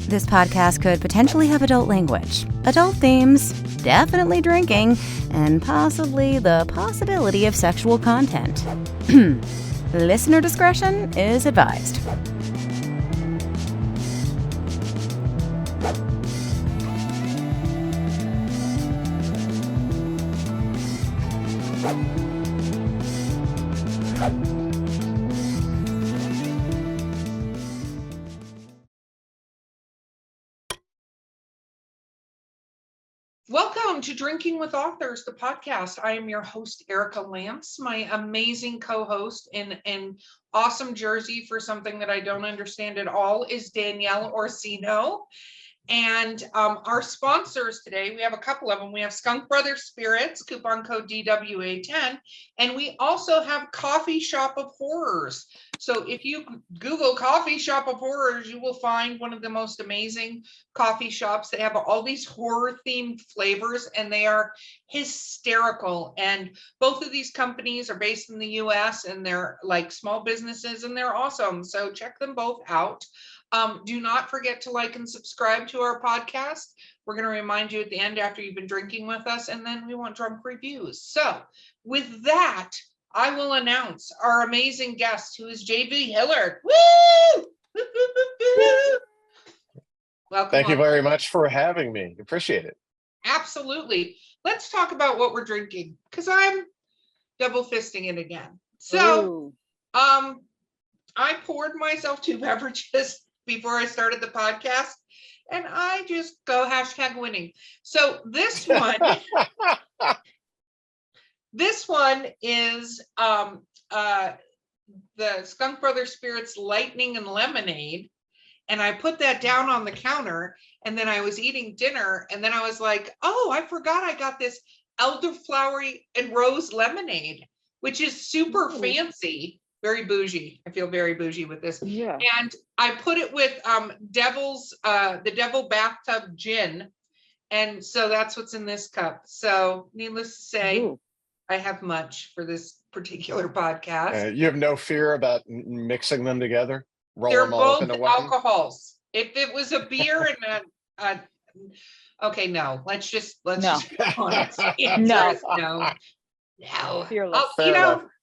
This podcast could potentially have adult language, adult themes, definitely drinking, and possibly the possibility of sexual content. Listener discretion is advised. Welcome to Drinking with Authors, the podcast. I am your host, Erica Lance. My amazing co-host in an awesome jersey for something that I don't understand at all is Danielle Orsino. And our sponsors today, we have a couple of them. We have Skunk Brothers Spirits, coupon code DWA10, and we also have Coffee Shop of Horrors. So if you Google Coffee Shop of Horrors, you will find one of the most amazing coffee shops. They have all these horror-themed flavors, and they are hysterical. And both of these companies are based in the US, and they're like small businesses, and they're awesome. So check them both out. Do not forget to like and subscribe to our podcast. We're going to remind you at the end after you've been drinking with us, and then we want drunk reviews. So with that, I will announce our amazing guest, who is JV Hilliard. Woo! Welcome. Thank you very much for having me. Appreciate it. Absolutely. Let's talk about what we're drinking, because I'm double fisting it again. So, I poured myself 2 beverages before I started the podcast, and I just go #winning. So this one, this one is the Skunk Brothers Spirits Lightning and Lemonade, and I put that down on the counter, and then I was eating dinner, and then I was like, oh, I forgot I got this elderflowery and rose lemonade, which is super fancy. Very bougie. I feel very bougie with this. Yeah. And I put it with the Devil Bathtub Gin. And so that's what's in this cup. So needless to say, I have much for this particular podcast. You have no fear about mixing them together? They're both alcohols. If it was a beer and okay, no. Let's just be honest. No.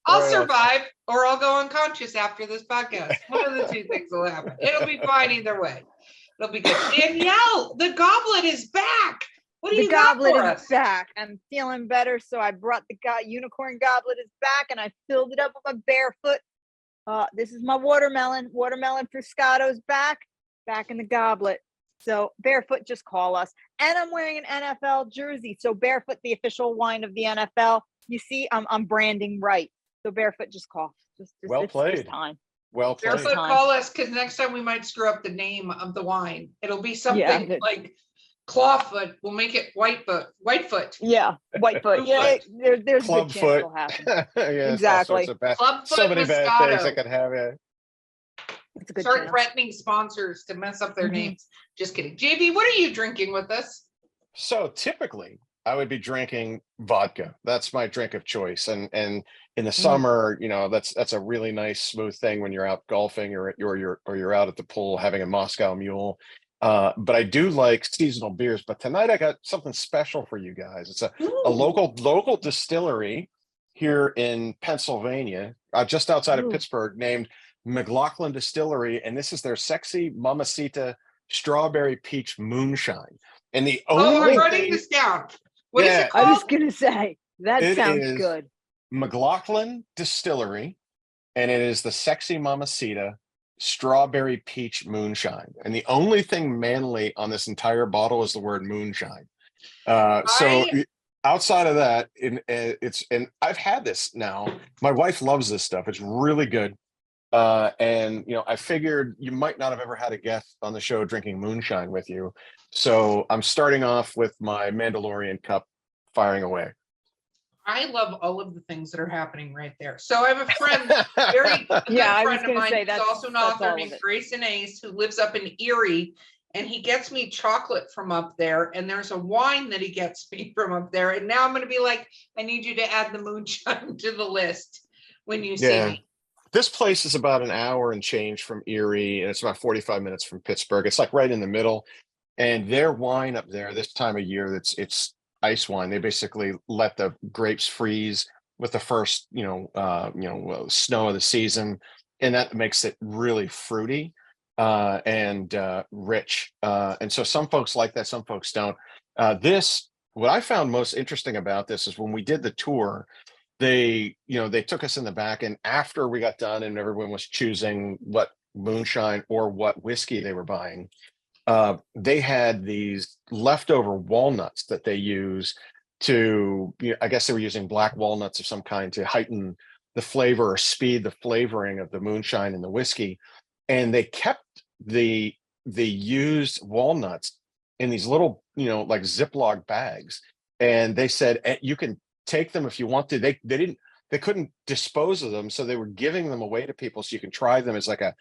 I'll survive, or I'll go unconscious after this podcast. One of the two things will happen. It'll be fine either way. It'll be good. Danielle, the goblet is back. What do you got for us? The goblet is back. I'm feeling better, so I brought the unicorn goblet is back, and I filled it up with my barefoot. This is my watermelon. Watermelon Friscado's back in the goblet. So barefoot, just call us. And I'm wearing an NFL jersey. So barefoot, the official wine of the NFL. You see, I'm branding right. So barefoot, just call. Just well played. It's time. Well played. Barefoot, call us, because next time we might screw up the name of the wine. It'll be something like clawfoot. We'll make it whitefoot. Yeah, whitefoot. Yeah, there's a good chance it'll happen. Exactly. Clubfoot, so many bad Moscato. things I could have. Start threatening sponsors to mess up their names. Just kidding. JV, what are you drinking with us? So typically, I would be drinking vodka. That's my drink of choice. And in the summer, that's a really nice, smooth thing when you're out golfing or you're out at the pool having a Moscow Mule. But I do like seasonal beers. But tonight I got something special for you guys. It's a local distillery here in Pennsylvania, just outside of Pittsburgh, named McLaughlin Distillery, and this is their Sexy Mamacita Strawberry Peach Moonshine. And the only I'm writing this down. What is it called? I was gonna say that sounds good. McLaughlin Distillery, and it is the Sexy Mamacita Strawberry Peach Moonshine. And the only thing manly on this entire bottle is the word moonshine. So outside of that, and I've had this now. My wife loves this stuff. It's really good. And I figured you might not have ever had a guest on the show drinking moonshine with you. So I'm starting off with my Mandalorian cup, firing away. I love all of the things that are happening right there. So I have a friend, very good friend of mine, who's also an author named Grayson Ace, who lives up in Erie, and he gets me chocolate from up there, and there's a wine that he gets me from up there. And now I'm going to be like, I need you to add the moonshine to the list when you see me. this place is about an hour and change from Erie, and it's about 45 minutes from Pittsburgh. It's like right in the middle. And their wine up there this time of year, it's ice wine. They basically let the grapes freeze with the first, snow of the season, and that makes it really fruity and rich. And so some folks like that, some folks don't. What I found most interesting about this is when we did the tour, they took us in the back, and after we got done and everyone was choosing what moonshine or what whiskey they were buying, they had these leftover walnuts that they use to, I guess they were using black walnuts of some kind to heighten the flavor or speed the flavoring of the moonshine and the whiskey. And they kept the used walnuts in these little, like Ziploc bags. And they said, you can take them if you want to. They couldn't dispose of them, so they were giving them away to people so you can try them as like a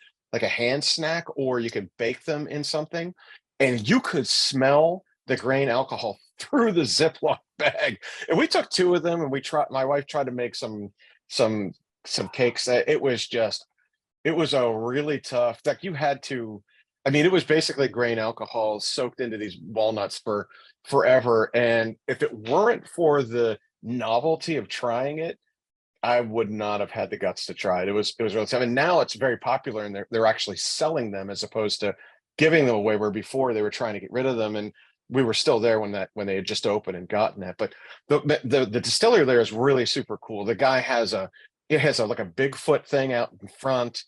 hand snack, or you could bake them in something, and you could smell the grain alcohol through the Ziploc bag. And we took 2 of them, and my wife tried to make some cakes. It was a really tough, like you had to, it was basically grain alcohol soaked into these walnuts for forever. And if it weren't for the novelty of trying it, I would not have had the guts to try it. It was really tough. And now it's very popular, and they're actually selling them as opposed to giving them away, where before they were trying to get rid of them. And we were still there when they had just opened and gotten that. But the distillery there is really super cool. The guy has like a Bigfoot thing out in front,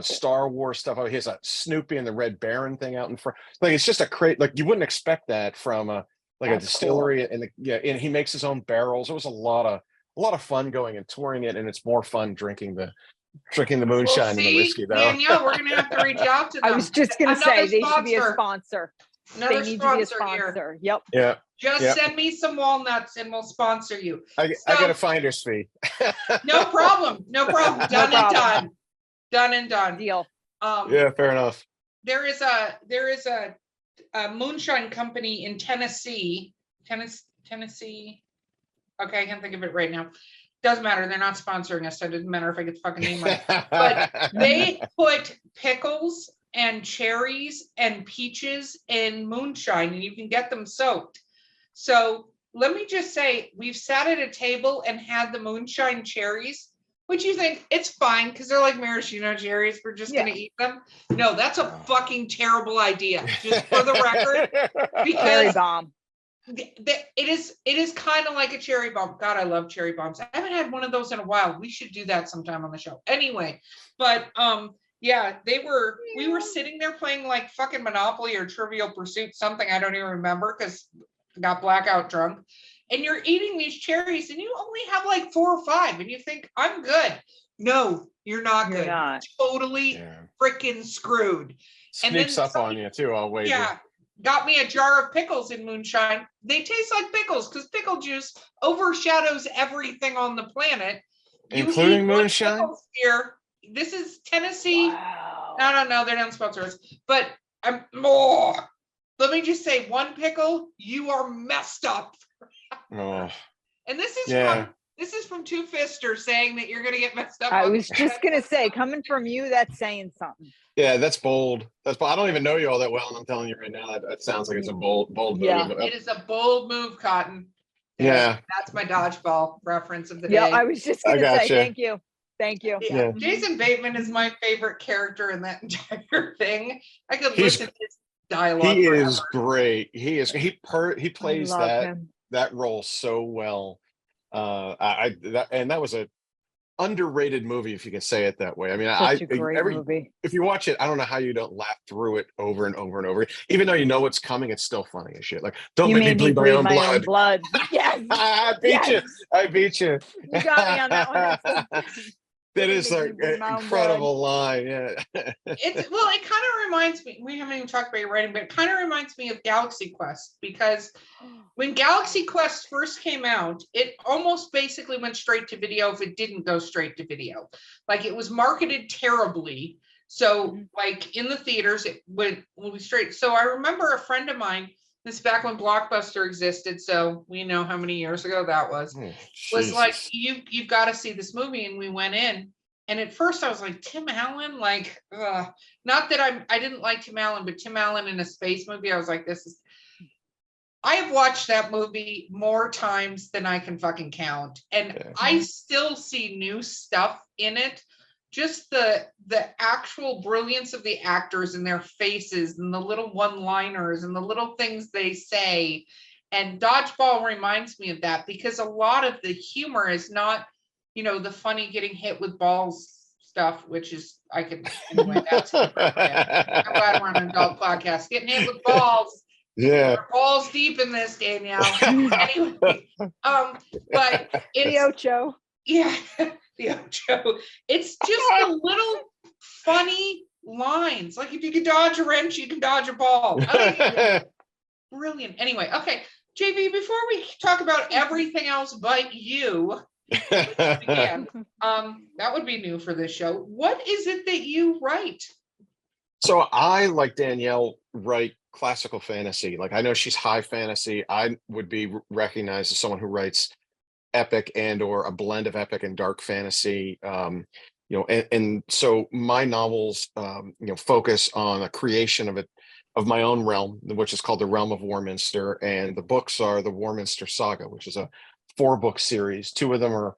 Star Wars stuff. He has a Snoopy and the Red Baron thing out in front. Like, it's just like you wouldn't expect that from a distillery. Cool. And he makes his own barrels. It was a lot of fun going and touring it, and it's more fun drinking the moonshine and the whiskey, though. Danielle, we're gonna have to reach out to them. I was just gonna say they should be a sponsor. Another they need sponsor to be a sponsor. Here. Yep. Yeah. Just send me some walnuts and we'll sponsor you. I got a finder's fee. No problem. Done and done. Deal. Yeah, fair enough. There is a moonshine company in Tennessee. Tennessee. Okay, I can't think of it right now. Doesn't matter. They're not sponsoring us, so it doesn't matter if I get the fucking name right. But they put pickles and cherries and peaches in moonshine, and you can get them soaked. So let me just say, we've sat at a table and had the moonshine cherries. Would you think it's fine because they're like maraschino cherries? We're just gonna eat them. No, that's a fucking terrible idea. Just for the record, because cherry bomb. It is kind of like a cherry bomb. God, I love cherry bombs. I haven't had one of those in a while. We should do that sometime on the show. Anyway, but yeah, we were sitting there playing like fucking Monopoly or Trivial Pursuit, something I don't even remember because I got blackout drunk. And you're eating these cherries and you only have like 4 or 5 and you think, I'm good. No, you're not good. Not. Totally freaking screwed. Sneaks up on you too, I'll wager. Yeah. Got me a jar of pickles in moonshine. They taste like pickles because pickle juice overshadows everything on the planet. Including moonshine? Here. This is Tennessee. Wow. No, they don't sponsor us. But I'm more. Let me just say, one pickle, you are messed up. Oh. And this is from Two Fister saying that you're gonna get messed up. I was just gonna say, coming from you, that's saying something. Yeah, that's bold. That's bold. I don't even know you all that well, and I'm telling you right now, that sounds like it's a bold move. Yeah, it is a bold move, Cotton. Yeah, that's my dodgeball reference of the day. Yeah, I was just gonna say thank you. Yeah. Jason Bateman is my favorite character in that entire thing. I could listen to his dialogue. He forever. is great. He plays that role so well. That was a underrated movie, if you can say it that way. I mean, Such a great movie. If you watch it, I don't know how you don't laugh through it over and over and over. Even though you know what's coming, it's still funny as shit. Like, don't make me bleed my own blood. Yes. I beat you. You got me on that one. That is an incredible line. Yeah. It kind of reminds me, we haven't even talked about your writing, but it kind of reminds me of Galaxy Quest, because when Galaxy Quest first came out, it almost basically went straight to video if it didn't go straight to video. Like, it was marketed terribly. So like in the theaters, it would be straight. So I remember a friend of mine, this is back when Blockbuster existed, so we know how many years ago that was like, you've got to see this movie. And we went in And at first I was like, Tim Allen, like, not that I didn't like Tim Allen, but Tim Allen in a space movie, I was like, I have watched that movie more times than I can fucking count. And I still see new stuff in it. Just the actual brilliance of the actors and their faces and the little one-liners and the little things they say. And Dodgeball reminds me of that, because a lot of the humor is not, the funny getting hit with balls stuff, which is, anyway, that's inappropriate. I'm glad we're on an adult podcast. Getting hit with balls. Yeah. We're balls deep in this, Danielle. Anyway, but it's The Ocho. Yeah, the Ocho. It's just the little funny lines. Like, if you can dodge a wrench, you can dodge a ball. Brilliant. Anyway, okay, JV, before we talk about everything else but you, again, that would be new for this show. What is it that you write? So I, like Danielle, write classical fantasy. Like, I know she's high fantasy. I would be recognized as someone who writes epic and or a blend of epic and dark fantasy. And so my novels, focus on a creation of my own realm, which is called the Realm of Warminster, and the books are the Warminster Saga, which is a 4-book series. 2 of them are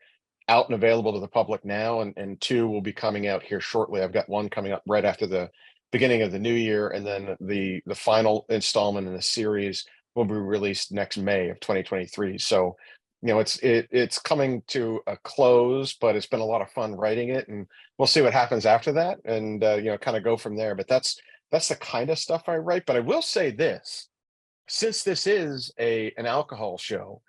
out and available to the public now, and 2 will be coming out here shortly. I've got one coming up right after the beginning of the new year, and then the final installment in the series will be released next May of 2023. So it's coming to a close, but it's been a lot of fun writing it, and we'll see what happens after that, and kind of go from there. But that's the kind of stuff I write. But I will say this: since this is an alcohol show,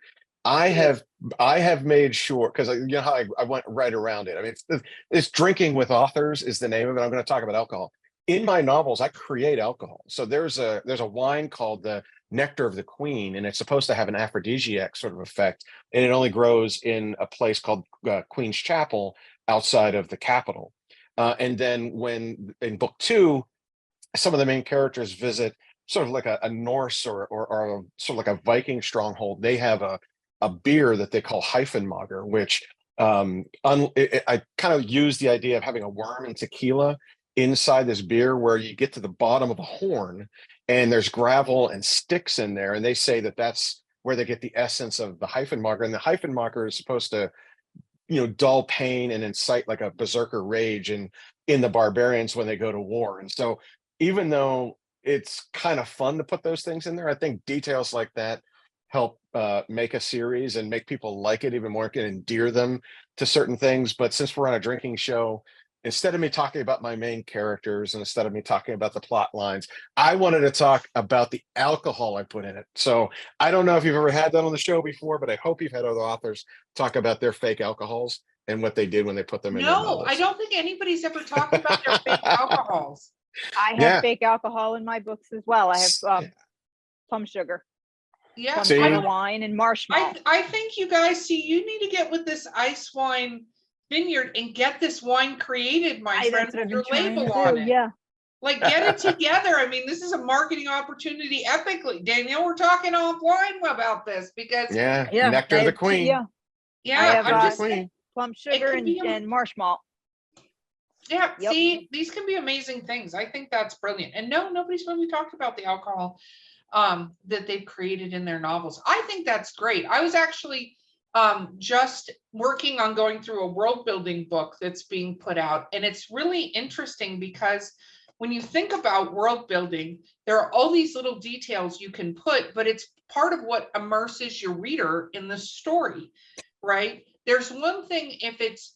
I have made sure, because how I went right around it. I mean, it's Drinking with Authors is the name of it. I'm going to talk about alcohol. In my novels, I create alcohol. So there's a wine called the Nectar of the Queen, and it's supposed to have an aphrodisiac sort of effect, and it only grows in a place called Queen's Chapel outside of the capital. And then when in book 2, some of the main characters visit sort of like a Norse or sort of like a Viking stronghold. They have a beer that they call Hyphenmager, which I kind of use the idea of having a worm and tequila inside this beer, where you get to the bottom of a horn and there's gravel and sticks in there, and they say that that's where they get the essence of the Hyphenmager. And the Hyphenmager is supposed to dull pain and incite like a berserker rage in the barbarians when they go to war. And so even though it's kind of fun to put those things in there, I think details like that help make a series and make people like it even more, can endear them to certain things. But since we're on a drinking show, instead of me talking about my main characters and instead of me talking about the plot lines, I wanted to talk about the alcohol I put in it. So I don't know if you've ever had that on the show before, but I hope you've had other authors talk about their fake alcohols and what they did when they put them in their novels. No, I don't think anybody's ever talked about their fake alcohols. I have fake alcohol in my books as well. I have plum sugar. Yeah, wine and marshmallow. I think you guys you need to get with this Ice Wine Vineyard and get this wine created, my friend, with your label on it. Yeah. Like, get it together. I mean, this is a marketing opportunity epically. Danielle, we're talking offline about this because Nectar of the Queen. Yeah, I have plum sugar and marshmallow. Yeah, see, these can be amazing things. I think that's brilliant. And no, nobody's really talked about the alcohol that they've created in their novels. I think that's great. I was actually just working on going through a world building book that's being put out. And it's really interesting because when you think about world building, there are all these little details you can put, but it's part of what immerses your reader in the story, right? There's one thing if it's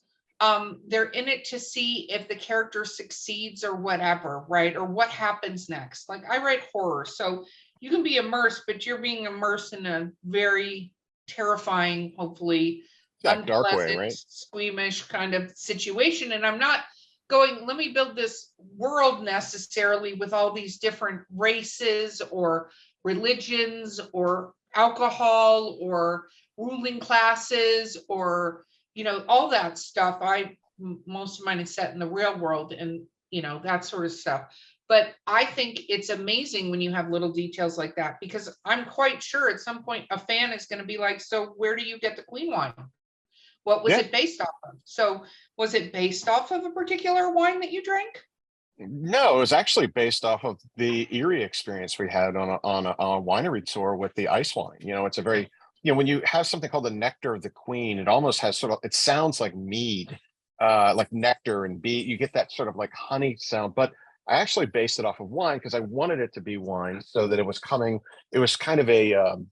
they're in it to see if the character succeeds or whatever, right? Or what happens next. Like, I write horror, so you can be immersed, but you're being immersed in a very terrifying, hopefully dark way, right? Squeamish kind of situation. And I'm not going, let me build this world necessarily with all these different races or religions or alcohol or ruling classes or, all that stuff. Most of mine is set in the real world and, that sort of stuff. But I think it's amazing when you have little details like that, because I'm quite sure at some point a fan is going to be like, so where do you get the queen wine? What was Yeah. it based off of? So was it based off of a particular wine that you drank? No, it was actually based off of the Erie experience we had on a winery tour with the ice wine. It's a very, when you have something called the nectar of the queen, it almost has sort of, it sounds like mead, like nectar and bee. You get that sort of like honey sound, but I actually based it off of wine because I wanted it to be wine so that it was kind of a, an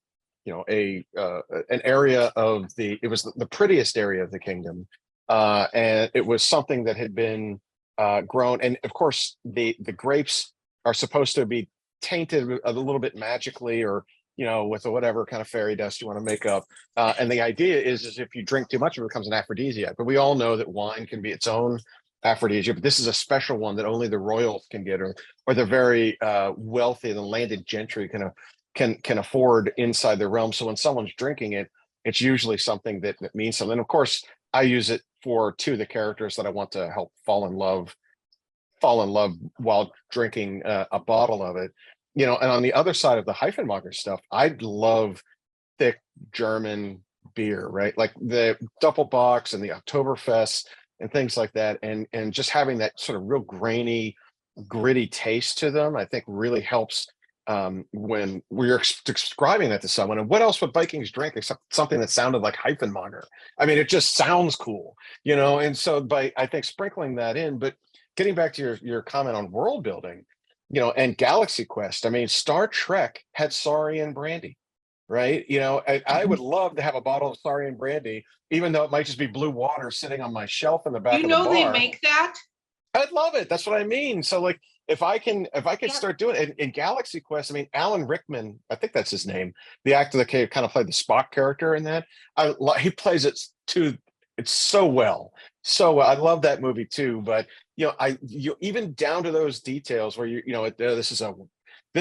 area it was the prettiest area of the kingdom. And it was something that had been grown, and of course the grapes are supposed to be tainted a little bit magically, or with whatever kind of fairy dust you want to make up. And the idea is if you drink too much, it becomes an aphrodisiac. But we all know that wine can be its own aphrodisiac. But this is a special one that only the royals can get, or the very wealthy, the landed gentry can afford inside their realm. So when someone's drinking it, it's usually something that means something. And of course, I use it for two of the characters that I want to help fall in love while drinking a bottle of it. And on the other side of the Hyphenmacher stuff, I love thick German beer, right? Like the Doppelbocks and the Oktoberfest and things like that. And just having that sort of real grainy, gritty taste to them, I think really helps when we're describing that to someone. And what else would Vikings drink except something that sounded like Hyphenmacher? I mean, it just sounds cool, and so by, I think, sprinkling that in. But getting back to your comment on world building, and Galaxy Quest, I mean, Star Trek had Saurian brandy, right? I would love to have a bottle of Saurian brandy, even though it might just be blue water sitting on my shelf in the back of the bar. They make that? I'd love it. That's what I mean. So like, if I can start doing it in Galaxy Quest, I mean, Alan Rickman, I think that's his name, the actor that kind of played the Spock character in that. He plays it it's so well. So I love that movie too. But even down to those details where this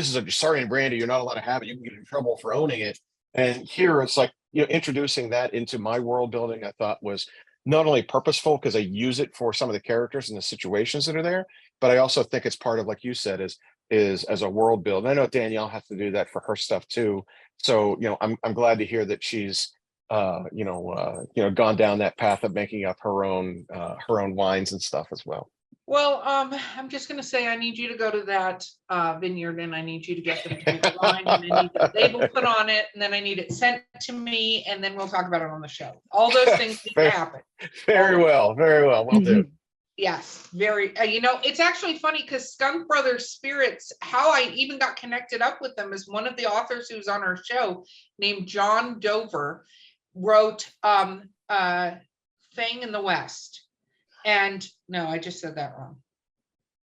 is a Saurian brandy, you're not allowed to have it. You can get in trouble for owning it. And here it's like, introducing that into my world building, I thought was not only purposeful because I use it for some of the characters and the situations that are there, but I also think it's part of, like you said, is as a world build. And I know Danielle has to do that for her stuff too. So, I'm glad to hear that she's, gone down that path of making up her own wines and stuff as well. Well, I'm just going to say I need you to go to that vineyard, and I need you to get them to make a wine, and I need the label put on it, and then I need it sent to me, and then we'll talk about it on the show. All those things need to happen. Very well. Will do. Yes, very. It's actually funny because Skunk Brothers Spirits, how I even got connected up with them is one of the authors who's on our show named John Dover wrote Fang in the West. And no, I just said that wrong.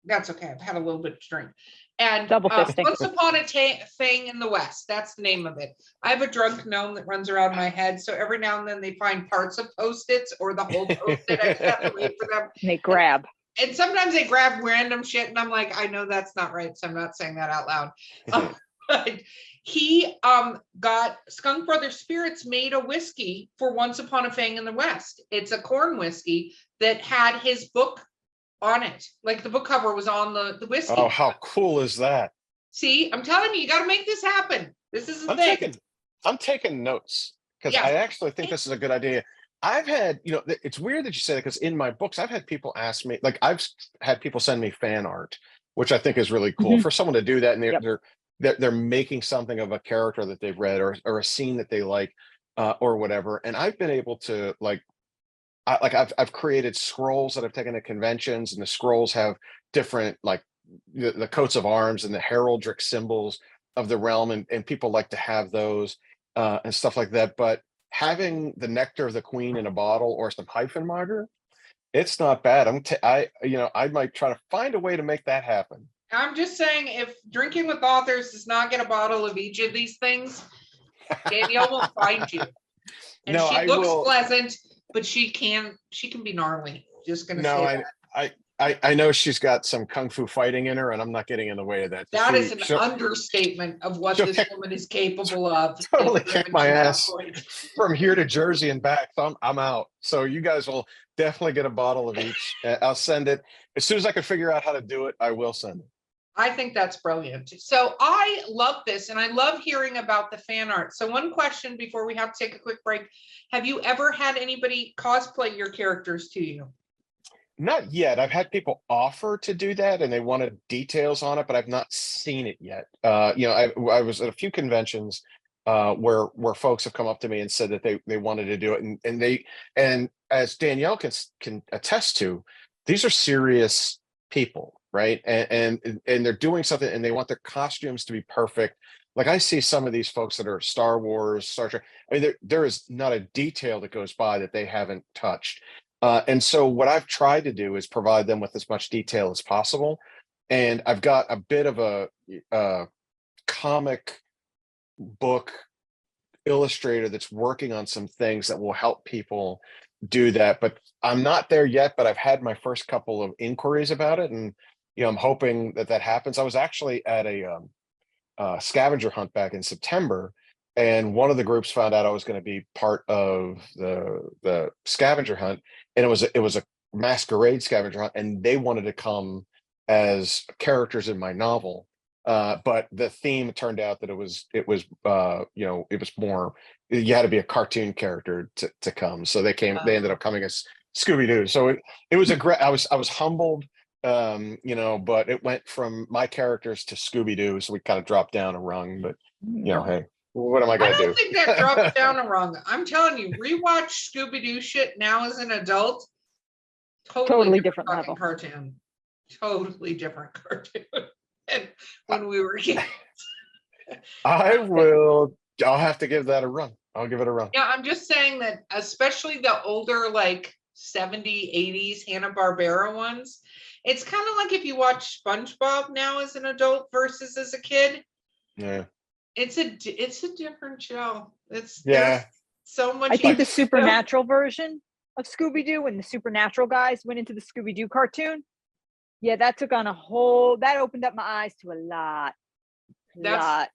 That's okay. I've had a little bit to drink. And Once Upon a Thing in the West, that's the name of it. I have a drunk gnome that runs around my head. So every now and then they find parts of Post-its or the whole Post-it. I just have to wait for them. They grab. And sometimes they grab random shit and I'm like, I know that's not right. So I'm not saying that out loud. But he got Skunk Brothers Spirits made a whiskey for Once Upon a Thing in the West. It's a corn whiskey that had his book on it. Like the book cover was on the whiskey. Oh, how cool is that? See, I'm telling you, you got to make this happen. This is the thing. I'm taking notes because I actually think this is a good idea. I've had, it's weird that you say that because in my books, I've had people ask me, like I've had people send me fan art, which I think is really cool for someone to do that. And they're making something of a character that they've read or a scene that they like or whatever. And I've been able to I've created scrolls that I've taken to conventions, and the scrolls have different like the coats of arms and the heraldic symbols of the realm, and people like to have those and stuff like that. But having the nectar of the queen in a bottle or some Hyphenmacher, it's not bad. I might try to find a way to make that happen. I'm just saying, if Drinking with Authors does not get a bottle of each of these things, Danielle will find you. And she looks pleasant, but she can be gnarly. Just gonna say that. I know she's got some kung fu fighting in her, and I'm not getting in the way of that. That is an understatement of what this woman is capable of. Totally kick my ass from here to Jersey and back. So I'm out. So you guys will definitely get a bottle of each. I'll send it as soon as I can figure out how to do it. I will send it. I think that's brilliant. So I love this, and I love hearing about the fan art. So one question before we have to take a quick break. Have you ever had anybody cosplay your characters to you? Not yet. I've had people offer to do that and they wanted details on it, but I've not seen it yet. I was at a few conventions where folks have come up to me and said that they wanted to do it, and as Danielle can attest to, these are serious people, right? And they're doing something and they want their costumes to be perfect. Like I see some of these folks that are Star Wars, Star Trek. I mean, there is not a detail that goes by that they haven't touched. And so what I've tried to do is provide them with as much detail as possible. And I've got a bit of a comic book illustrator that's working on some things that will help people do that. But I'm not there yet, but I've had my first couple of inquiries about it. And, I'm hoping that happens. I was actually at a scavenger hunt back in September. And one of the groups found out I was going to be part of the scavenger hunt, and it was a masquerade scavenger hunt, and they wanted to come as characters in my novel. But the theme turned out that it was more, you had to be a cartoon character to come. So they ended up coming as Scooby-Doo. So it was a great. I was humbled, but it went from my characters to Scooby-Doo, so we kind of dropped down a rung. But hey. What am I going to do? I don't think that drops down a rung. I'm telling you, rewatch Scooby-Doo shit now as an adult. Totally different level. Cartoon. Totally different cartoon than when we were kids. I'll have to give that a run. I'll give it a run. Yeah, I'm just saying that especially the older, like 70s, 80s Hanna-Barbera ones, it's kind of like if you watch SpongeBob now as an adult versus as a kid. Yeah. It's a different show. There's so much. I think the supernatural version of Scooby-Doo, when the supernatural guys went into the Scooby-Doo cartoon, that took on that opened up my eyes to a lot. Yeah.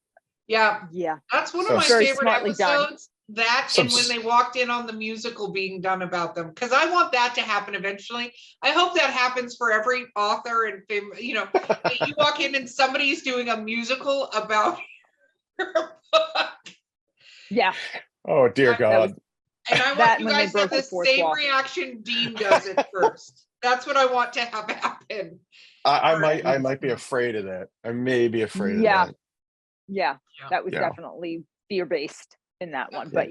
That's one of my favorite episodes. Done. And when they walked in on the musical being done about them, because I want that to happen eventually. I hope that happens for every author and you walk in and somebody's doing a musical about yeah. Oh dear God. And I want you guys to have the same reaction Dean does at first. That's what I want to have happen. I might be afraid of that. I may be afraid of that. Yeah. That was definitely fear-based in that one. But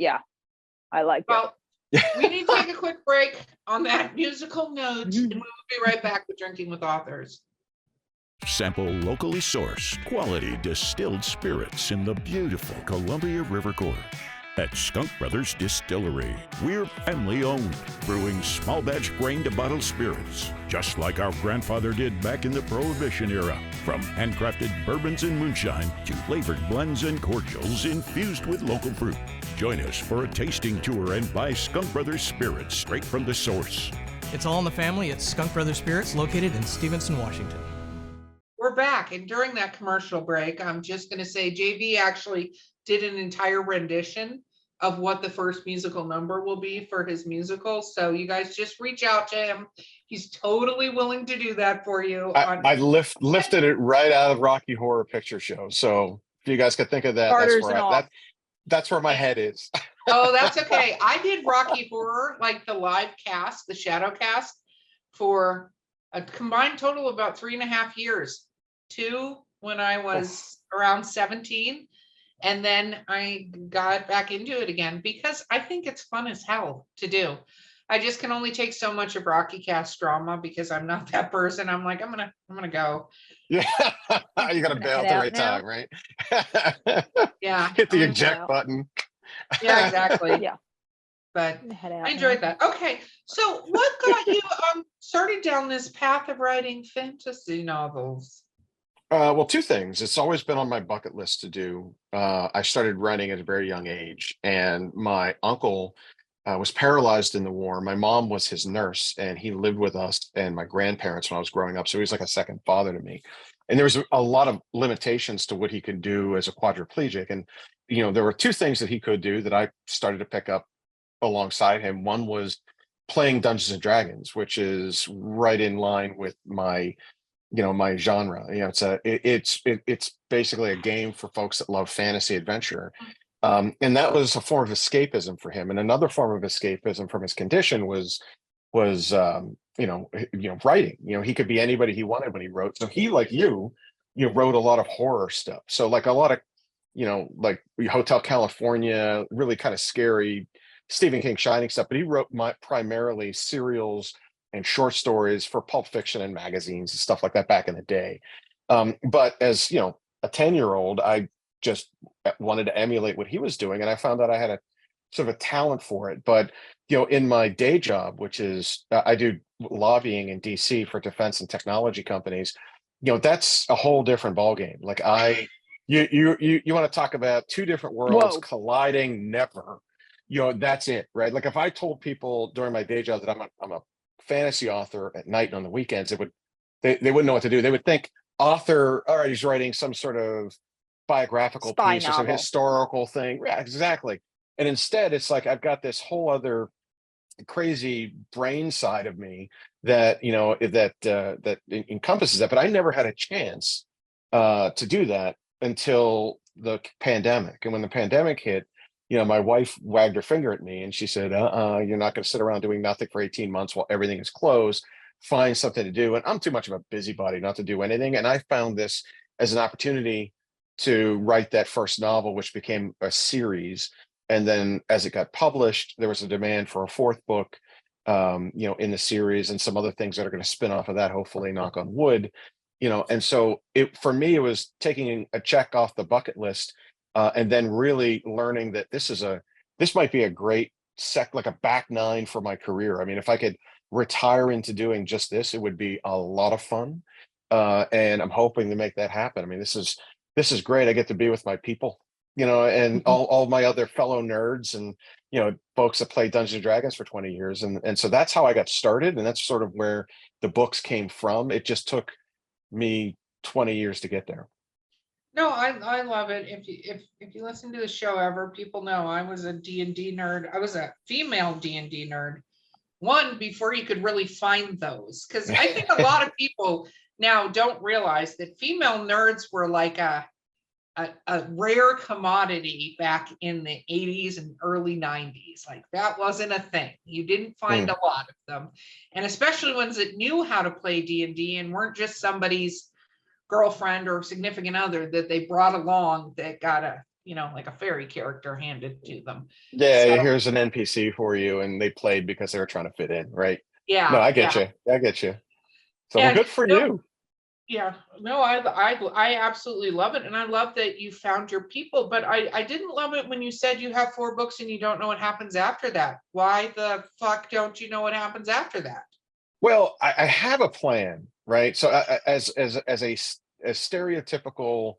I like it. We need to take a quick break on that musical note, and we'll be right back with Drinking with Authors. Sample locally sourced, quality distilled spirits in the beautiful Columbia River Gorge. At Skunk Brothers Distillery, we're family-owned, brewing small batch grain-to-bottle spirits, just like our grandfather did back in the Prohibition era. From handcrafted bourbons and moonshine to flavored blends and cordials infused with local fruit. Join us for a tasting tour and buy Skunk Brothers spirits straight from the source. It's all in the family at Skunk Brothers Spirits, located in Stevenson, Washington. We're back, and during that commercial break, I'm just going to say JV actually did an entire rendition of what the first musical number will be for his musical. So you guys just reach out to him. He's totally willing to do that for you. I lifted it right out of Rocky Horror Picture Show. So if you guys could think of that, that's where my head is. Oh, that's okay. I did Rocky Horror, like the live cast, the shadow cast, for a combined total of about 3.5 years. 2 when I was around 17. And then I got back into it again because I think it's fun as hell to do. I just can only take so much of Rocky cast drama because I'm not that person. I'm like, I'm gonna go. Yeah, you gotta bail at the right time, right? Yeah. Hit the eject button. Yeah, exactly. Yeah. But I enjoyed that. Okay, so what got you started down this path of writing fantasy novels? Well, 2 things. It's always been on my bucket list to do. I started writing at a very young age, and my uncle was paralyzed in the war. My mom was his nurse, and he lived with us and my grandparents when I was growing up. So he was like a second father to me. And there was a lot of limitations to what he could do as a quadriplegic. And, there were 2 things that he could do that I started to pick up alongside him. One was playing Dungeons and Dragons, which is right in line with my my genre. It's basically a game for folks that love fantasy adventure. And that was a form of escapism for him. And another form of escapism from his condition was writing. He could be anybody he wanted when he wrote. So he, like wrote a lot of horror stuff. So like a lot of, like Hotel California, really kind of scary Stephen King Shining stuff. But he wrote primarily serials and short stories for Pulp Fiction and magazines and stuff like that back in the day. But as a 10-year-old, I just wanted to emulate what he was doing, and I found that I had a sort of a talent for it. But in my day job, which is I do lobbying in DC for defense and technology companies, that's a whole different ballgame. Like you want to talk about two different worlds Whoa. colliding? Never. That's it, right? Like if I told people during my day job that I'm a fantasy author at night and on the weekends, they wouldn't know what to do. They would think author, all right, he's writing some sort of biographical Spy piece or some novel. historical thing. Yeah, exactly. And instead it's like I've got this whole other crazy brain side of me that that encompasses that, but I never had a chance to do that until the pandemic. And when the pandemic hit, my wife wagged her finger at me and she said, you're not going to sit around doing nothing for 18 months while everything is closed. Find something to do. And I'm too much of a busybody not to do anything. And I found this as an opportunity to write that first novel, which became a series. And then as it got published, there was a demand for a fourth book, in the series, and some other things that are going to spin off of that, hopefully, knock on wood. And so for me, it was taking a check off the bucket list, and then really learning that this might be a great like a back nine for my career. I mean, if I could retire into doing just this, it would be a lot of fun. And I'm hoping to make that happen. I mean, this is great. I get to be with my people, and all my other fellow nerds and, folks that play Dungeons and Dragons for 20 years. And so that's how I got started. And that's sort of where the books came from. It just took me 20 years to get there. No, I love it. If you listen to the show ever, people know I was a D&D nerd. I was a female D&D nerd. One, before you could really find those, because I think a lot of people now don't realize that female nerds were like a rare commodity back in the 80s and early 90s. Like that wasn't a thing. You didn't find a lot of them. And especially ones that knew how to play D&D and weren't just somebody's girlfriend or significant other that they brought along that got like a fairy character handed to them. Yeah, So, here's an NPC for you, and they played because they were trying to fit in, right? yeah. No, I get you. I get you. So And good for you. Yeah, no, I absolutely love it. And I love that you found your people, but I didn't love it when you said you have 4 books and you don't know what happens after that. Why the fuck don't you know what happens after that? Well, I have a plan, right? So as a stereotypical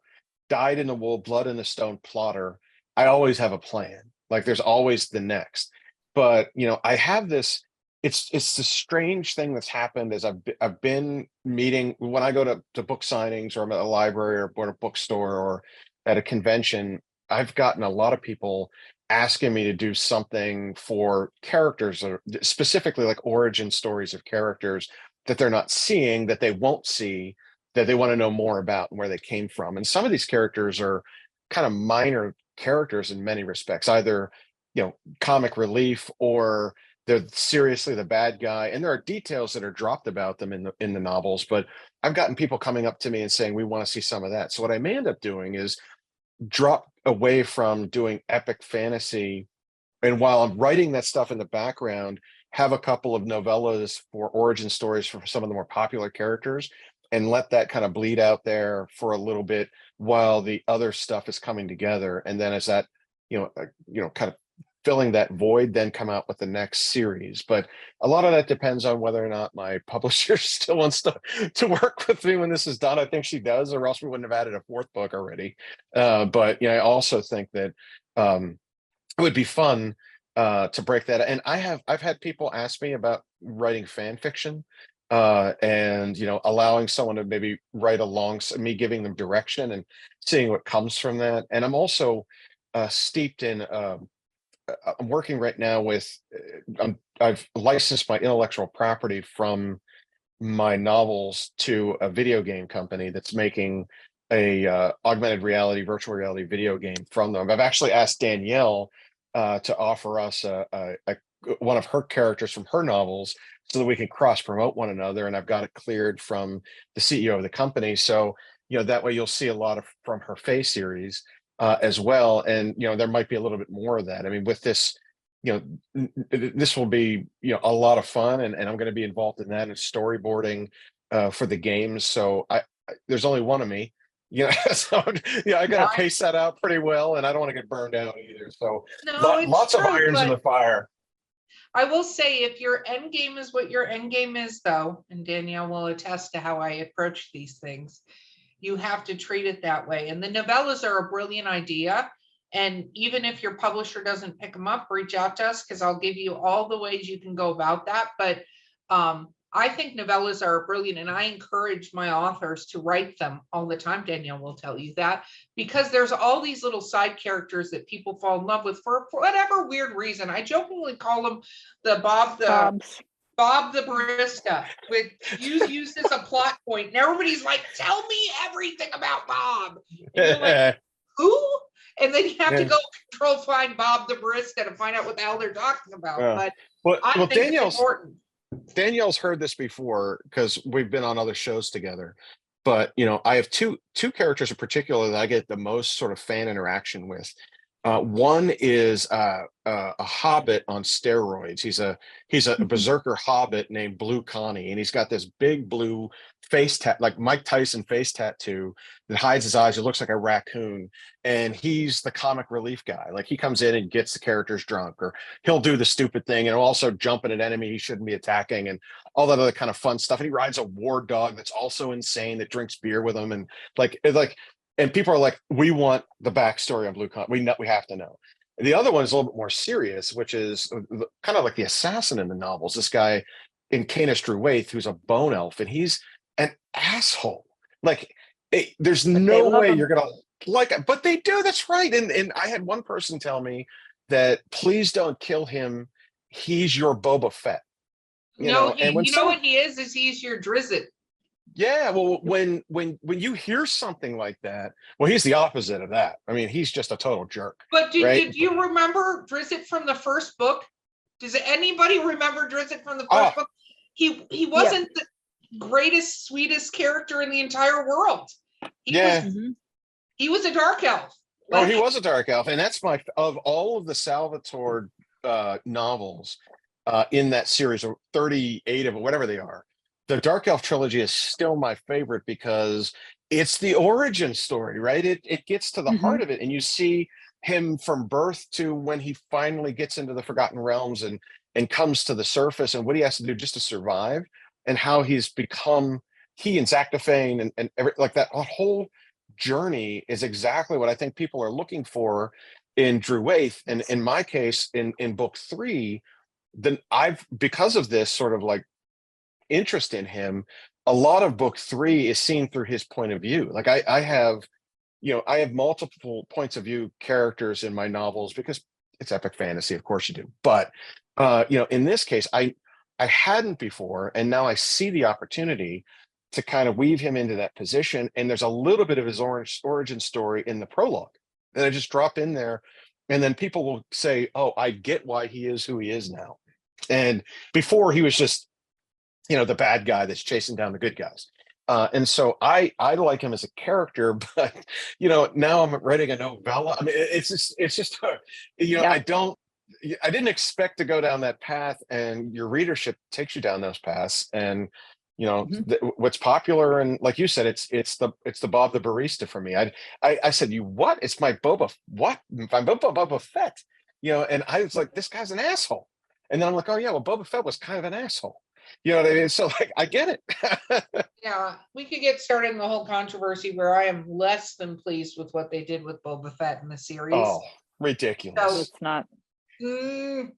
dyed in the wool, blood in the stone plotter, I always have a plan. Like there's always the next. But I have this. It's the strange thing that's happened as I've been meeting when I go to book signings, or I'm at a library or at a bookstore or at a convention. I've gotten a lot of people asking me to do something for characters, or specifically like origin stories of characters that they're not seeing, that they won't see, that they want to know more about and where they came from. And some of these characters are kind of minor characters in many respects, either comic relief, or they're seriously the bad guy. And there are details that are dropped about them in the novels, but I've gotten people coming up to me and saying, we want to see some of that. So what I may end up doing is drop away from doing epic fantasy, and while I'm writing that stuff in the background, have a couple of novellas for origin stories for some of the more popular characters, and let that kind of bleed out there for a little bit while the other stuff is coming together. And then as that kind of filling that void, then come out with the next series. But a lot of that depends on whether or not my publisher still wants to work with me when this is done. I think she does, or else we wouldn't have added a 4th book already. But I also think that it would be fun to break that. And I've had people ask me about writing fan fiction, and allowing someone to maybe write along me, giving them direction and seeing what comes from that. And I'm also steeped in I'm working right now with I've licensed my intellectual property from my novels to a video game company that's making a augmented reality, virtual reality video game from them. I've actually asked Danielle to offer us one of her characters from her novels so that we can cross promote one another. And I've got it cleared from the CEO of the company. So, that way you'll see a lot of from her Fae series as well. And, there might be a little bit more of that. I mean, with this, this will be, a lot of fun, and I'm going to be involved in that and storyboarding for the games. So there's only one of me, so I got to pace that out pretty well, and I don't want to get burned out either. So No, it's lots of true, irons in but the fire. I will say, if your end game is what your end game is, though, and Danielle will attest to how I approach these things, you have to treat it that way. And the novellas are a brilliant idea. And even if your publisher doesn't pick them up, reach out to us, because I'll give you all the ways you can go about that. But I think novellas are brilliant, and I encourage my authors to write them all the time. Danielle will tell you that, because there's all these little side characters that people fall in love with for whatever weird reason. I jokingly call them the Bob the barista, with used as a plot point, and everybody's like, "Tell me everything about Bob." And you're like, "Who?" And then you have to go control find Bob the barista to find out what the hell they're talking about. But I think it's important. Danielle's heard this before because we've been on other shows together. But I have two characters in particular that I get the most sort of fan interaction with. One is a hobbit on steroids. He's a berserker hobbit named Blue Connie, and he's got this big blue face like Mike Tyson face tattoo that hides his eyes. It looks like a raccoon, and he's the comic relief guy. Like, he comes in and gets the characters drunk, or he'll do the stupid thing, and he'll also jump at an enemy he shouldn't be attacking, and all that other kind of fun stuff. And he rides a war dog that's also insane, that drinks beer with him, and and people are like, we want the backstory on Blue Con. We have to know. The other one is a little bit more serious, which is kind of like the assassin in the novels. This guy in Canis Druwaith, who's a bone elf, and he's an asshole. Like, there's no way you're gonna like it, but they do. That's right. And I had one person tell me that, please don't kill him. He's your Boba Fett. You know what he is he's your Drizzt. Yeah, well, when you hear something like that, well, he's the opposite of that. I mean, he's just a total jerk. But did you remember Drizzt from the first book? Does anybody remember Drizzt from the first book? He wasn't the greatest, sweetest character in the entire world. He was a dark elf. He was a dark elf, and that's of all of the Salvatore novels in that series, or 38 of it, whatever they are. The Dark Elf trilogy is still my favorite because it's the origin story, right? It gets to the heart of it, and you see him from birth to when he finally gets into the Forgotten Realms and comes to the surface, and what he has to do just to survive, and how he's become, he and Zactafane and like that whole journey is exactly what I think people are looking for in Druwaith. And in my case, in book 3, then because of this sort of like interest in him, a lot of book 3 is seen through his point of view. Like, I have multiple points of view characters in my novels because it's epic fantasy, of course you do. But in this case, I hadn't before, and now I see the opportunity to kind of weave him into that position. And there's a little bit of his origin story in the prologue that I just drop in there, and then people will say, "Oh, I get why he is who he is now." And before, he was just the bad guy that's chasing down the good guys. And so I like him as a character, but now I'm writing a novella. I mean, it's just I didn't expect to go down that path, and your readership takes you down those paths. And what's popular, and like you said, it's the Bob the barista for me. I said, "You what? It's my Boba what? I'm Boba Fett." And I was like, "This guy's an asshole." And then I'm like, "Oh yeah, well, Boba Fett was kind of an asshole." You know what I mean? So, like, I get it. Yeah, we could get started in the whole controversy where I am less than pleased with what they did with Boba Fett in the series. Oh, ridiculous! So, it's not. No,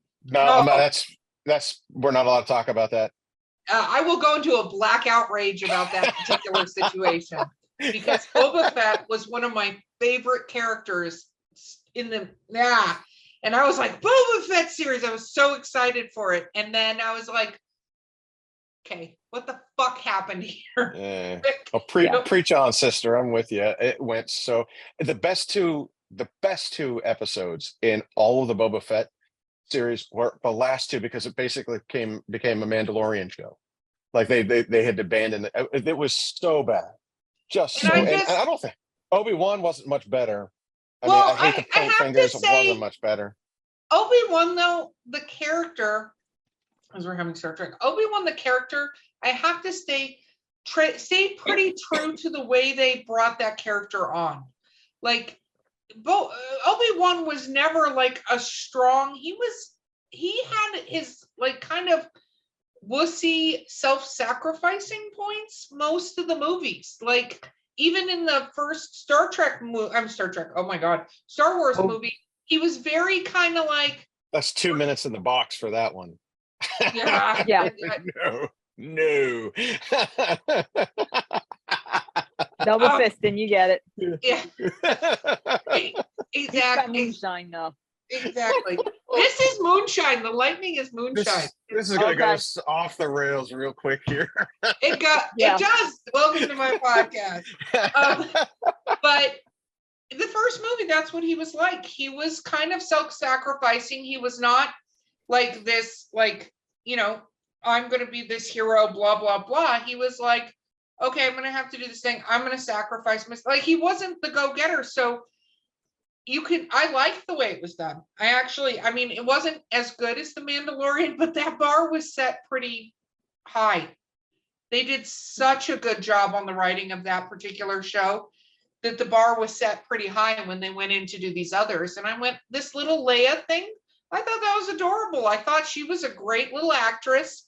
that's we're not allowed to talk about that. I will go into a black outrage about that particular situation, because Boba Fett was one of my favorite characters in the and I was like, Boba Fett series. I was so excited for it, and then I was like, okay, what the fuck happened here? Yeah. Like, Oh, Yeah. preach on, sister. I'm with you. It went so the best two episodes in all of the Boba Fett series were the last two because it basically became a Mandalorian show. Like they had to abandon it. It was so bad, just and so. I And just, I don't think Obi-Wan wasn't much better. I mean, well, I hate to I point have to fingers. It wasn't say, much better. Obi-Wan, though, the character, as we're having Star Trek, Obi-Wan, the character, I have to stay pretty true to the way they brought that character on. Like, Obi-Wan was never like a strong, he had his like kind of wussy self-sacrificing points most of the movies. Like, even in the first Star Trek, oh my God, Star Wars Oh. movie, he was very kind of like, That's 2 minutes in the box for that one. yeah, Yeah. No. Double fisting, you get it. yeah, He's got exactly, moonshine though. exactly. This is moonshine. The lightning is moonshine. This is gonna go Okay. off the rails real quick here. It Yeah. does. Welcome to my podcast. But the first movie, that's what he was like. He was kind of self-sacrificing. He was not like this, like, I'm going to be this hero, blah, blah, blah. He was like, okay, I'm going to have to do this thing. I'm going to sacrifice myself. Like, he wasn't the go-getter. So I liked the way it was done. I mean, it wasn't as good as The Mandalorian, but that bar was set pretty high. They did such a good job on the writing of that particular show that the bar was set pretty high when they went in to do these others. And I went, this little Leia thing, I thought that was adorable. I thought she was a great little actress.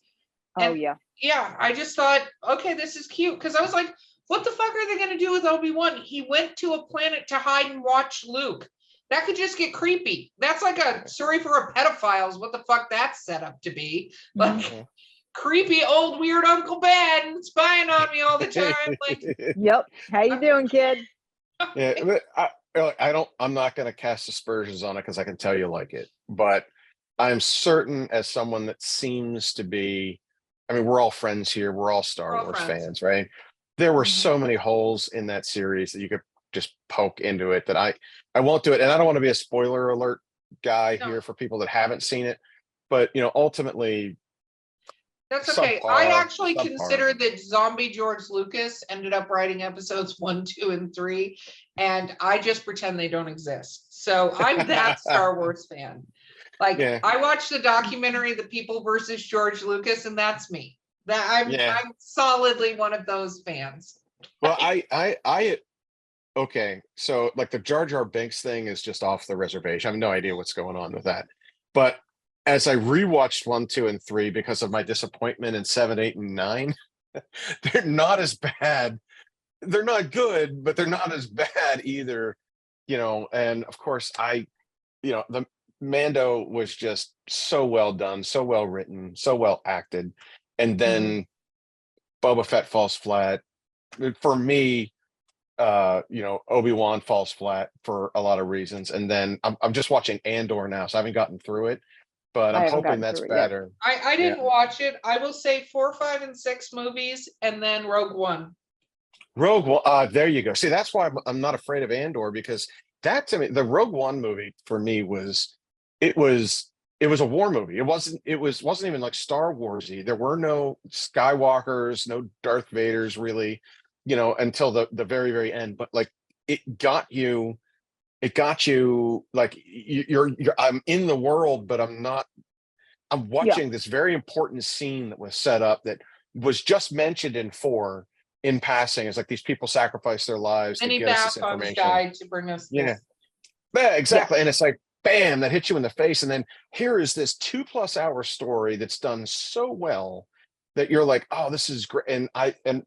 Oh And yeah. yeah, I just thought, okay, this is cute. Because I was like, what the fuck are they going to do with Obi-Wan? He went to a planet to hide and watch Luke. That could just get creepy. That's like a sorry for a pedophiles. What the fuck that's set up to be. Like, creepy old weird Uncle Ben spying on me all the time. Like, Yep. How you doing, kid? Yeah, but I'm not going to cast aspersions on it because I can tell you like it, but I'm certain as someone that seems to be, I mean, we're all friends here. We're all Star Wars fans, right? There were so many holes in that series that you could just poke into it that I won't do it. And I don't want to be a spoiler alert guy here for people that haven't seen it, but ultimately, that's okay. I actually subpar. consider that zombie George Lucas ended up writing episodes 1, 2, and 3, and I just pretend they don't exist. So I'm that Star Wars fan. Like, I watched the documentary The People versus George Lucas, and that's me. I'm solidly one of those fans. Well, okay, so like the Jar Jar Binks thing is just off the reservation. I have no idea what's going on with that. But as I rewatched 1, 2, and 3 because of my disappointment in 7, 8, and 9, they're not as bad. They're not good, but they're not as bad either. And of course the Mando was just so well done, so well written, so well acted. And then Boba Fett falls flat. For me, Obi-Wan falls flat for a lot of reasons. And then I'm just watching Andor now, so I haven't gotten through it, but I'm hoping that's better. I didn't watch it. I will say 4, 5, and 6 movies, and then Rogue One. Rogue One, there you go. See, that's why I'm not afraid of Andor, because that, to me, the Rogue One movie for me was a war movie. It wasn't even like Star Warsy. There were no Skywalkers, no Darth Vaders really, until the very, very end. But like it got you like I'm in the world, but I'm watching this very important scene that was set up that was just mentioned in 4 in passing. It's like these people sacrifice their lives to get us this information. Died to bring us this. Yeah, exactly. And it's like, bam, that hits you in the face. And then here is this 2+ hour story that's done so well that you're like, oh, this is great. And then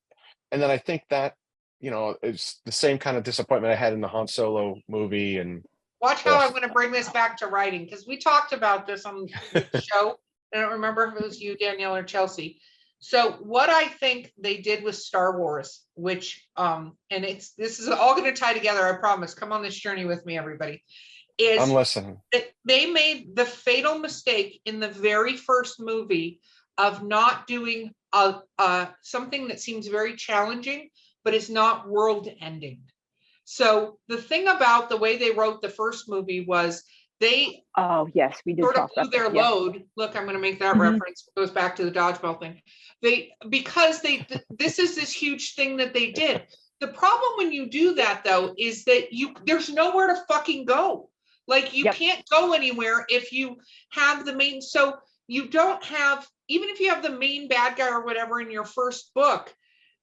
I think that, it's the same kind of disappointment I had in the Han Solo movie. And watch how I'm going to bring this back to writing, because we talked about this on the show. I don't remember if it was you, Danielle, or Chelsea. So what I think they did with Star Wars, which this is all going to tie together, I promise. Come on this journey with me, everybody. I'm listening. They made the fatal mistake in the very first movie of not doing something that seems very challenging, but is not world ending. So the thing about the way they wrote the first movie was they Oh yes, we did sort of talk blew about their that. Yeah. load. Look, I'm going to make that Mhm. reference. It goes back to the dodgeball thing. This is this huge thing that they did. The problem when you do that though is that there's nowhere to fucking go. Like you Yep. can't go anywhere if you have the main. So you don't have, even if you have the main bad guy or whatever in your first book,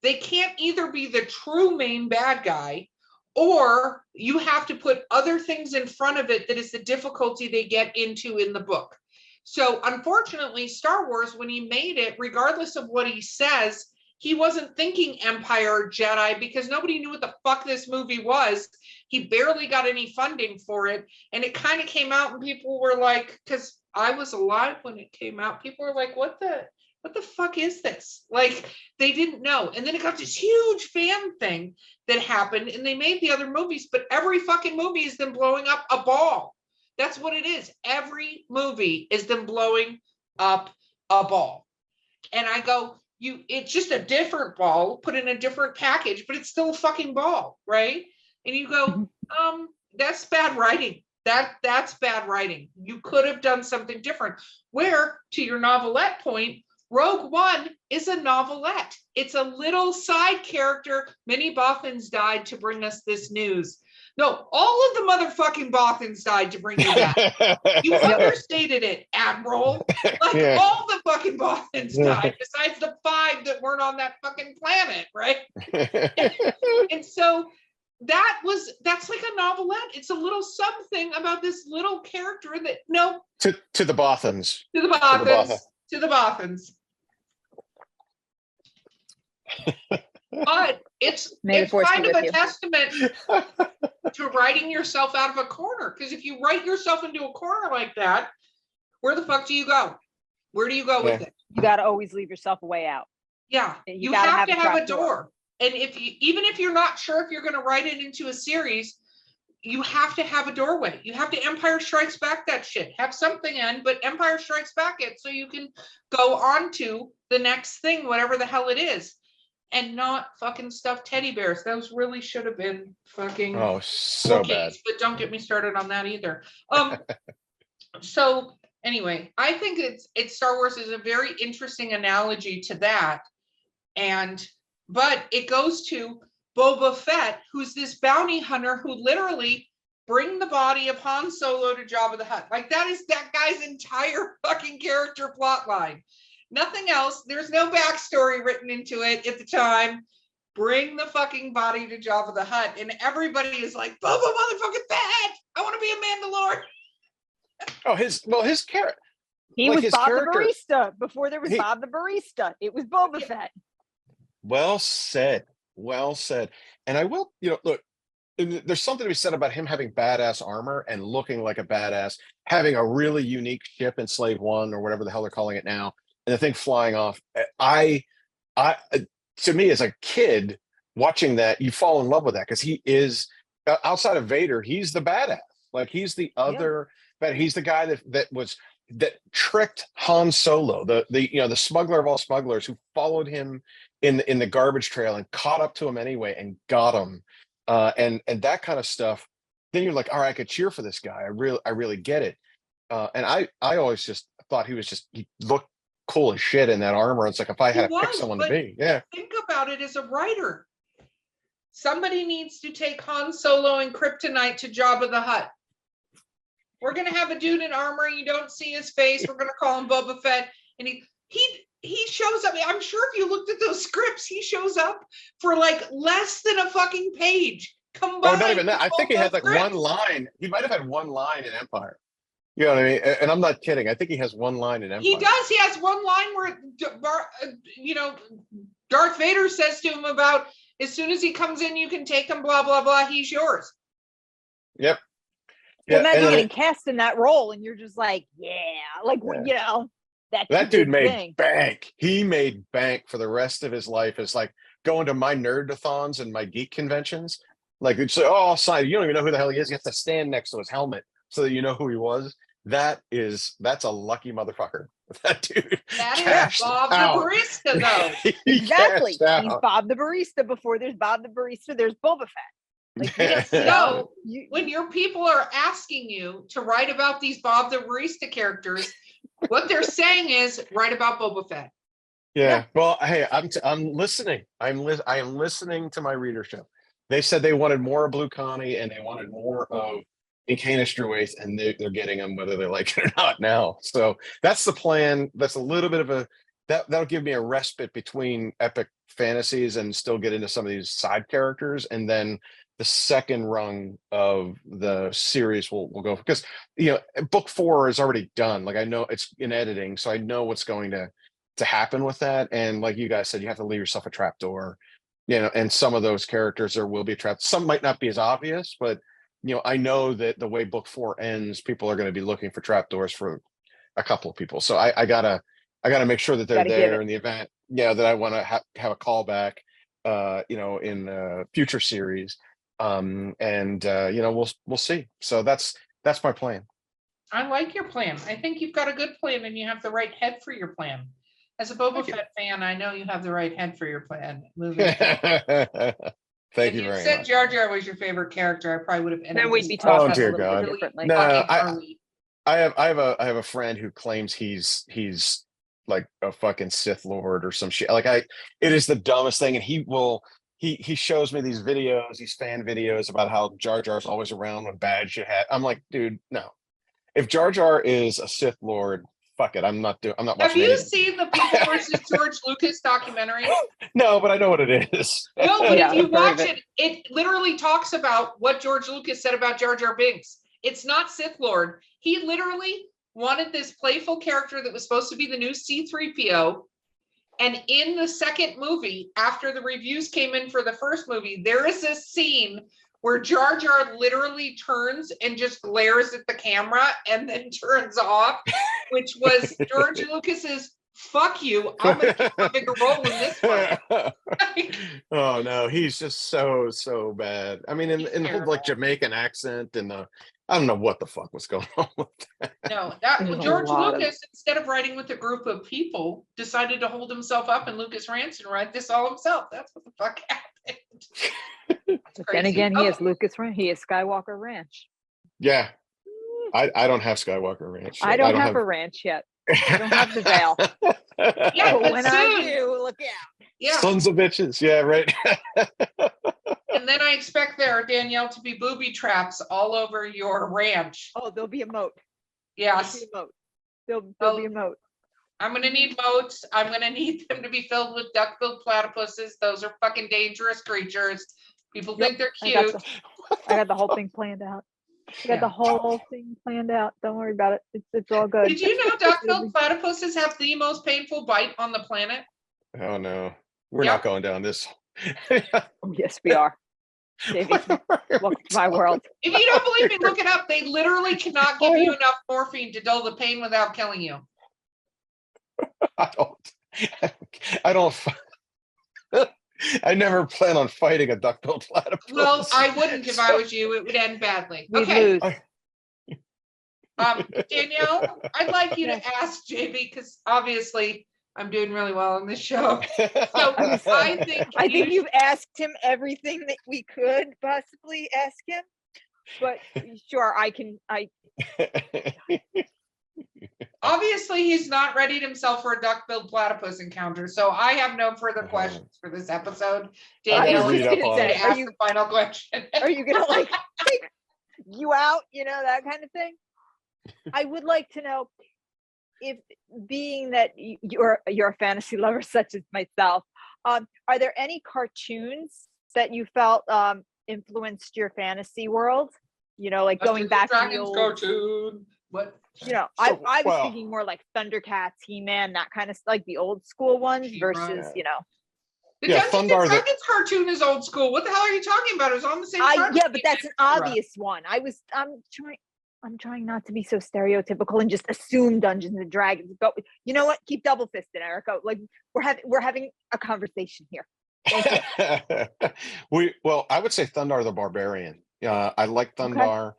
they can't either be the true main bad guy, or you have to put other things in front of it that is the difficulty they get into in the book. So unfortunately, Star Wars, when he made it, regardless of what he says, he wasn't thinking Empire or Jedi, because nobody knew what the fuck this movie was. He barely got any funding for it. And it kind of came out and people were like, because I was alive when it came out, people were like, what the fuck is this? Like, they didn't know. And then it got this huge fan thing that happened, and they made the other movies, but every fucking movie is them blowing up a ball. That's what it is. Every movie is them blowing up a ball. And I go, it's just a different ball put in a different package, but it's still a fucking ball, right? And you go, that's bad writing. That's bad writing. You could have done something different. Where, to your novelette point, Rogue One is a novelette. It's a little side character. Many Bothans died to bring us this news. No, all of the motherfucking Bothans died to bring you that. You understated it, Admiral. Like, Yeah. all the fucking Bothans died, besides the 5 that weren't on that fucking planet, right? And so that's like a novelette. It's a little something about this little character that to the Bothans. To the Bothans. But it's kind of a testament to writing yourself out of a corner. Because if you write yourself into a corner like that, where the fuck do you go? Where do you go with it? You got to always leave yourself a way out. Yeah, you have to have a door. And even if you're not sure if you're going to write it into a series, you have to have a doorway. You have to Empire Strikes Back that shit. Have something in, but Empire Strikes Back it so you can go on to the next thing, whatever the hell it is. And not fucking stuffed teddy bears. Those really should have been fucking so cookies, bad. but don't get me started on that either. So anyway, I think it's Star Wars is a very interesting analogy to that. But it goes to Boba Fett, who's this bounty hunter who literally bring the body of Han Solo to Jabba the Hutt. Like, that is that guy's entire fucking character plot line. Nothing else. There's no backstory written into it at the time. Bring the fucking body to Jabba the Hutt. And everybody is like, Boba motherfucking Fett! I want to be a Mandalorian. His character. He was Bob the Barista before there was Bob the Barista. It was Boba Fett. Well said. And I will, look, there's something to be said about him having badass armor and looking like a badass, having a really unique ship in Slave One or whatever the hell they're calling it now, and the thing flying off. To me as a kid watching that, you fall in love with that because he is, outside of Vader, he's the badass. Like, he's the other, but he's the guy that tricked Han Solo, the smuggler of all smugglers, who followed him in the garbage trail and caught up to him anyway and got him, and that kind of stuff. Then you're like, all right, I could cheer for this guy. I really get it. And I always just thought he looked cool as shit in that armor. It's like, if I had to pick someone to be, think about it as a writer. Somebody needs to take Han Solo and Kryptonite to Jabba the Hutt. We're gonna have a dude in armor. You don't see his face. We're gonna call him Boba Fett, and he shows up. I'm sure if you looked at those scripts, he shows up for like less than a fucking page. Combined. Oh, not even that. I think he had like one line. He might have had one line in Empire. You know what I mean? And I'm not kidding. I think he has one line in Empire. He does. He has one line where, Darth Vader says to him about, as soon as he comes in, you can take him, blah, blah, blah. He's yours. Yep. Yeah, imagine getting cast in that role and you're just like, that dude made bank. He made bank for the rest of his life. It's like going to my nerdathons and my geek conventions. Like, it's like, I'll sign. You don't even know who the hell he is. You have to stand next to his helmet so that you know who he was. That's a lucky motherfucker. That dude That is cashed Bob out. the barista, though. He Exactly. cashed He's out. Bob the barista. Before there's Bob the barista, there's Boba Fett. Like, Yes, you know, so when your people are asking you to write about these Bob the barista characters, what they're saying is write about Boba Fett. Yeah. Well, hey, I'm listening. I am listening to my readership. They said they wanted more of Blue Connie and they wanted more of Incanis Druaith, and they're getting them whether they like it or not now. So that's the plan. That's a little bit of a that'll give me a respite between epic fantasies and still get into some of these side characters, and then the second rung of the series will go, because book 4 is already done. Like, I know it's in editing, so I know what's going to happen with that. And like you guys said, you have to leave yourself a trapdoor, and some of those characters there will be trapped. Some might not be as obvious, but I know that the way book 4 ends, people are going to be looking for trapdoors for a couple of people. So I gotta make sure that they're there in the event, that I want to have a callback, in future series. We'll see. So that's my plan. I like your plan. I think you've got a good plan and you have the right head for your plan. As a Boba Fett fan, I know you have the right head for your plan. Moving forward. Thank If you you very said much. Jar Jar was your favorite character, I probably would have ended then we'd this be podcast talking dear a little God. bit differently. No, fucking early. I have a friend who claims he's like a fucking Sith Lord or some shit. Like, it is the dumbest thing. And he shows me these videos, these fan videos about how Jar Jar's always around when bad shit happens. I'm like, dude, no. If Jar Jar is a Sith Lord, fuck it. I'm not watching. Have you seen the People versus George Lucas documentary? No, but I know what it is. No, but Yeah, if you I've heard of watch it, it literally talks about what George Lucas said about Jar Jar Binks. It's not Sith Lord. He literally wanted this playful character that was supposed to be the new C-3PO. And in the second movie, after the reviews came in for the first movie, there is a scene where Jar Jar literally turns and just glares at the camera and then turns off, which was George Lucas's "fuck you, I'm gonna get a bigger role in this one." Oh no, he's just so bad. I mean, in the whole like Jamaican accent and I don't know what the fuck was going on with that. No, There's a George lot of- Lucas, instead of writing with a group of people, decided to hold himself up and Lucas Ranson write this all himself. That's what the fuck happened. But then again, he is Lucas Ranch. He is Skywalker Ranch. Yeah, I don't have Skywalker Ranch. I don't have a ranch yet. I don't have the veil. Yeah, But but when soon. I do, look out. Yeah, Sons of bitches. Yeah, right. and then I expect there, Danielle, to be booby traps all over your ranch. Oh, there'll be a moat. Yes, There'll be a moat. There'll be a moat. I'm gonna need moats. I'm gonna need them to be filled with duck-billed platypuses. Those are fucking dangerous creatures. People think they're I cute. got the whole thing planned out. I got the whole thing planned out. Don't worry about it. It's all good. Did you know duck-billed platypuses have the most painful bite on the planet? Oh no, we're Yeah. not going down this. Oh, yes, we are. Davey, welcome to my world. If you don't believe me, look it up. They literally cannot give you enough morphine to dull the pain without killing you. I don't. I never plan on fighting a duck-billed platypus. Well, I wouldn't if I was you. It would end badly. We Okay. lose. Danielle, I'd like you to ask JB because obviously I'm doing really well on this show. So I think you've asked him everything that we could possibly ask him. But sure, obviously he's not readied himself for a duck-billed platypus encounter. So I have no further questions for this episode. Danielle read is up going on to it. ask the final question. are you gonna take you out? That kind of thing. I would like to know if, being that you're a fantasy lover such as myself, are there any cartoons that you felt influenced your fantasy world? Like going back to the Dragons old cartoon. What? I was thinking more like Thundercats, He-Man, that kind of like the old school ones She-Ra. versus The Yeah, Dungeons and Thundar, Dragons cartoon is old school. What the hell are you talking about? It was on the same time. yeah, but that's an obvious one. I'm trying not to be so stereotypical and just assume Dungeons and Dragons. But you know what? Keep double fisted, Erica. Like we're having a conversation here. I would say Thundar the Barbarian. I like Thundar.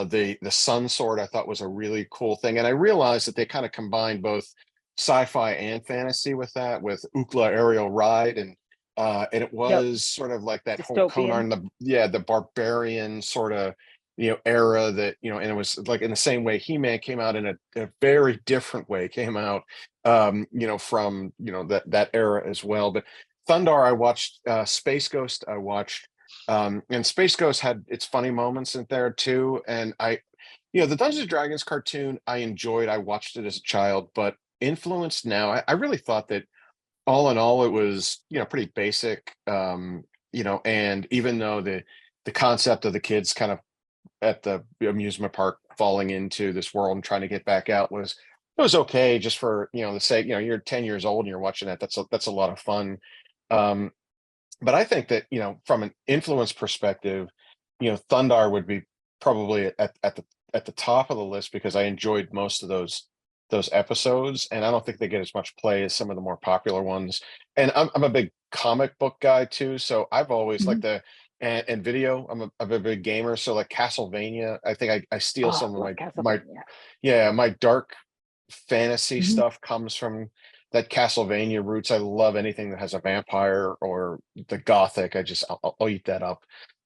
The sun sword I thought was a really cool thing, and I realized that they kind of combined both sci-fi and fantasy with that, with Ukla aerial ride, and it Yep. was sort of like that whole Dystopian. Conan the barbarian sort of era that and it was like in the same way He-Man came out in a very different way, came out from that era as well. But Thundar I watched, Space Ghost I watched, and Space Ghost had its funny moments in there too. And the Dungeons and Dragons cartoon I enjoyed. I watched it as a child, but Influenced now, I really thought that all in all it was pretty basic. And even though the concept of the kids kind of at the amusement park falling into this world and trying to get back out was okay, just for the sake, you're 10 years old and you're watching that. That's a lot of fun. But I think that from an influence perspective, Thundar would be probably at the top of the list, because I enjoyed most of those episodes, and I don't think they get as much play as some of the more popular ones. And I'm a big comic book guy too, so I've always liked and video. I'm a big gamer, so like Castlevania, I think I steal some of my dark fantasy stuff comes from that Castlevania roots. I love anything that has a vampire or the gothic. I'll eat that up.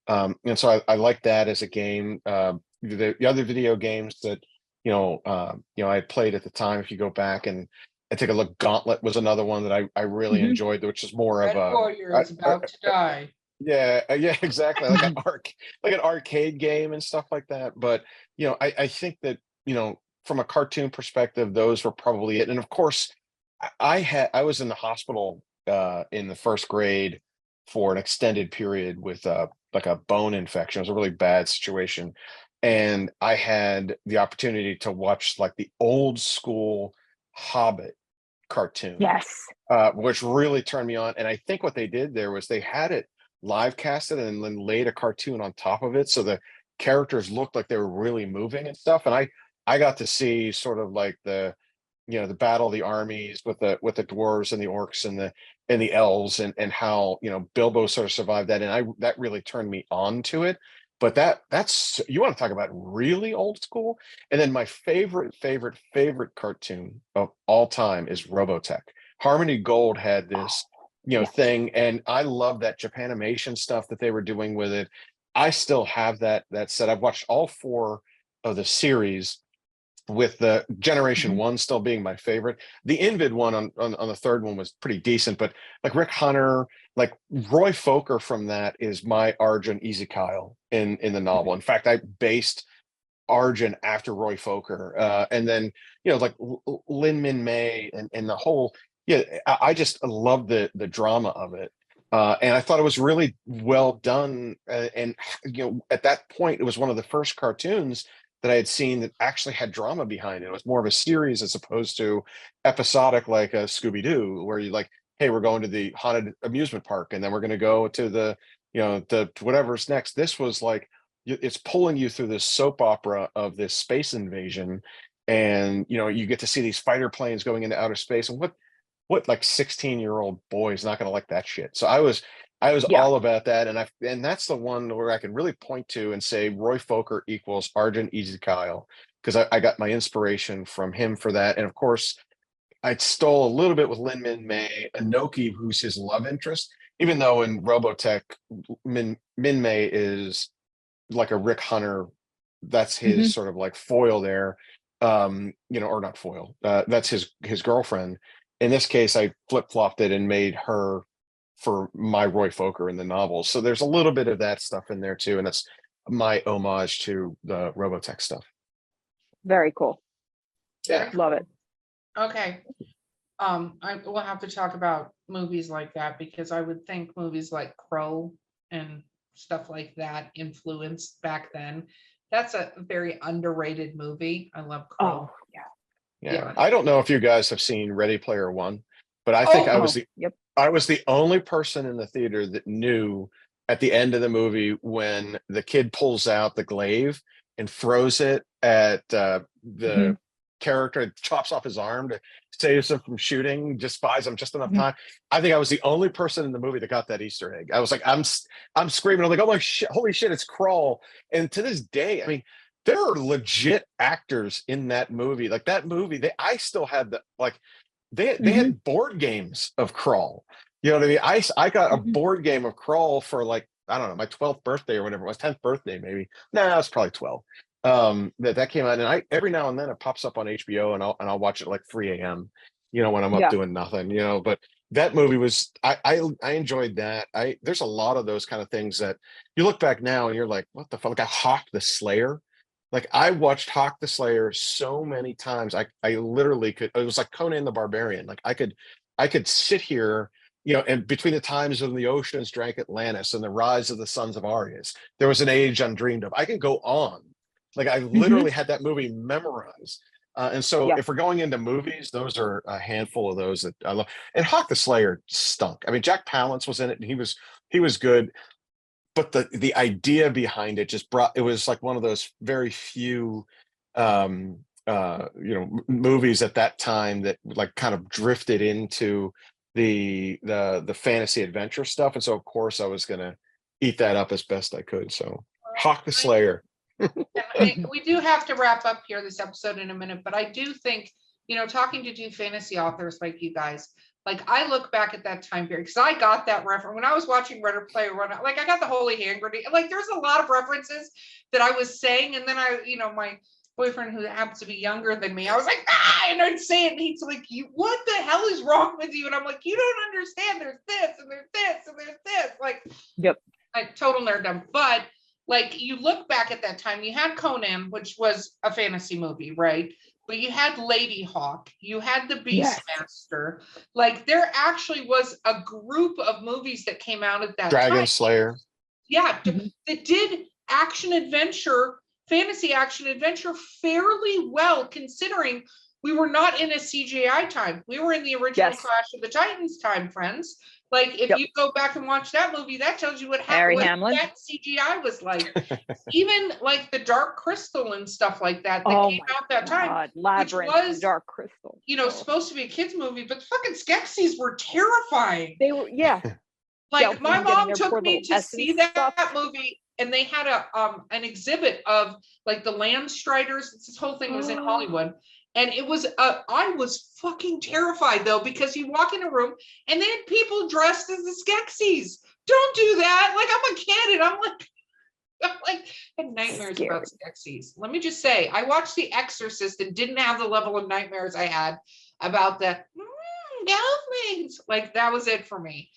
And so I like that as a game. The other video games that I played at the time, if you go back and take a look, Gauntlet was another one that I really enjoyed, which is more Red of Warrior is about to die. yeah, exactly, like an arcade game and stuff like that. But I think that from a cartoon perspective, those were probably it. And of course, I was in the hospital in the first grade for an extended period with like a bone infection. It was a really bad situation, and I had the opportunity to watch like the old school Hobbit cartoon. Yes. Which really turned me on. And I think what they did there was they had it live casted and then laid a cartoon on top of it, so the characters looked like they were really moving and stuff. And I got to see sort of like the battle of the armies with the dwarves and the orcs and the elves, and how Bilbo sort of survived that, and that really turned me on to it. But that's, you want to talk about really old school. And then my favorite cartoon of all time is Robotech. Harmony Gold had this thing, and I love that Japanimation stuff that they were doing with it. I still have that set. I've watched all 4 of the series, with the generation 1 still being my favorite. The Invid one on the third one was pretty decent, but like Rick Hunter, like Roy Fokker from that is my Arjun Ezekiel in the novel. In fact, I based Arjun after Roy Fokker, and then like Lin Min Mei and the whole. I just love the drama of it, and I thought it was really well done. And at that point, it was one of the first cartoons that I had seen that actually had drama behind it. It was more of a series as opposed to episodic, like a Scooby-Doo, where you like, hey, we're going to the haunted amusement park, and then we're going to go to the whatever's next. This was like, it's pulling you through this soap opera of this space invasion, and you get to see these fighter planes going into outer space. And what like 16-year-old boy is not going to like that shit? So I was all about that, and that's the one where I can really point to and say Roy Fokker equals Arjun Ezekiel, because I got my inspiration from him for that. And of course, I stole a little bit with Lin Min Mei, Anoki, who's his love interest, even though in Robotech, Min Mei is like a Rick Hunter. That's his sort of like foil there, or not foil. That's his girlfriend. In this case, I flip-flopped it and made her for my Roy Fokker in the novels. So there's a little bit of that stuff in there too, and that's my homage to the Robotech stuff. Very cool. Yeah, love it. Okay. I will have to talk about movies like that, because I would think movies like Crow and stuff like that influenced back then. That's a very underrated movie. I love Crow. Oh, yeah. I don't know if you guys have seen Ready Player One, but I think I was the only person in the theater that knew at the end of the movie when the kid pulls out the glaive and throws it at the character, chops off his arm to save him from shooting, just buys him just enough time. I think I was the only person in the movie that got that Easter egg. I was like, I'm screaming. I'm like, oh my shit, holy shit, it's Crawl. And to this day, I mean, there are legit actors in that movie. Like that movie, I still had the like they Mhm. had board games of Crawl. You know what I mean? I got a Mhm. board game of Crawl for like, I don't know, my 12th birthday or whatever it was, 10th birthday maybe. Nah, it's probably 12. That came out, and I every now and then it pops up on HBO, and I'll watch it like 3 a.m. You know, when I'm up Yeah. doing nothing. You know, but that movie was I enjoyed that. There's a lot of those kind of things that you look back now and you're like, what the fuck? Like Hawk the Slayer. Like I watched Hawk the Slayer so many times. I literally could. It was like Conan the Barbarian. Like I could sit here, you know, and between the times when the oceans drank Atlantis and the rise of the sons of Arias, there was an age undreamed of. I can go on. Like I Mhm. literally had that movie memorized. And so Yeah. if we're going into movies, those are a handful of those that I love. And Hawk the Slayer stunk. I mean, Jack Palance was in it, and he was good, but the idea behind it just brought, it was like one of those very few you know, movies at that time that like kind of drifted into the fantasy adventure stuff. And so of course I was gonna eat that up as best I could. So Hawk the Slayer. We do have to wrap up here this episode in a minute, but I do think, you know, talking to two fantasy authors like you guys, like I look back at that time period because I got that reference when I was watching Ready Player One. Like I got the Holy Hand Grenade. Like there's a lot of references that I was saying, and then you know, my boyfriend who happens to be younger than me, I was like, and I'd say it, and he's like, "You, what the hell is wrong with you?" And I'm like, "You don't understand. There's this, and there's this, and there's this." Like, Yep. like total nerddom, but. Like you look back at that time, you had Conan, which was a fantasy movie, right? But you had Lady Hawk, you had the Yes. Beastmaster. Like there actually was a group of movies that came out at that Dragon time. Slayer. Yeah, Mhm. that did action adventure, fantasy action adventure fairly well, considering we were not in a CGI time. We were in the original Yes. Clash of the Titans time, friends. Like if Yep. you go back and watch that movie, that tells you what Harry happened, what Hamlin. that CGI was like. Even like the Dark Crystal and stuff like that Oh came my out that time, God. Labyrinth was, and Dark Crystal. you know, Oh. supposed to be a kids movie, but the fucking Skeksis were terrifying. They were, yeah. Like Delphine my getting mom their took poor me little to essence see that stuff. movie, and they had an exhibit of like the Landstriders. This whole thing was in Hollywood, and it was I was fucking terrified though, because you walk in a room and they had people dressed as the Skeksis. Don't do that. Like I'm a kid, and I'm like I had nightmares Scary. about Skeksis. Let me just say, I watched The Exorcist and didn't have the level of nightmares I had about the dolphins. Like that was it for me.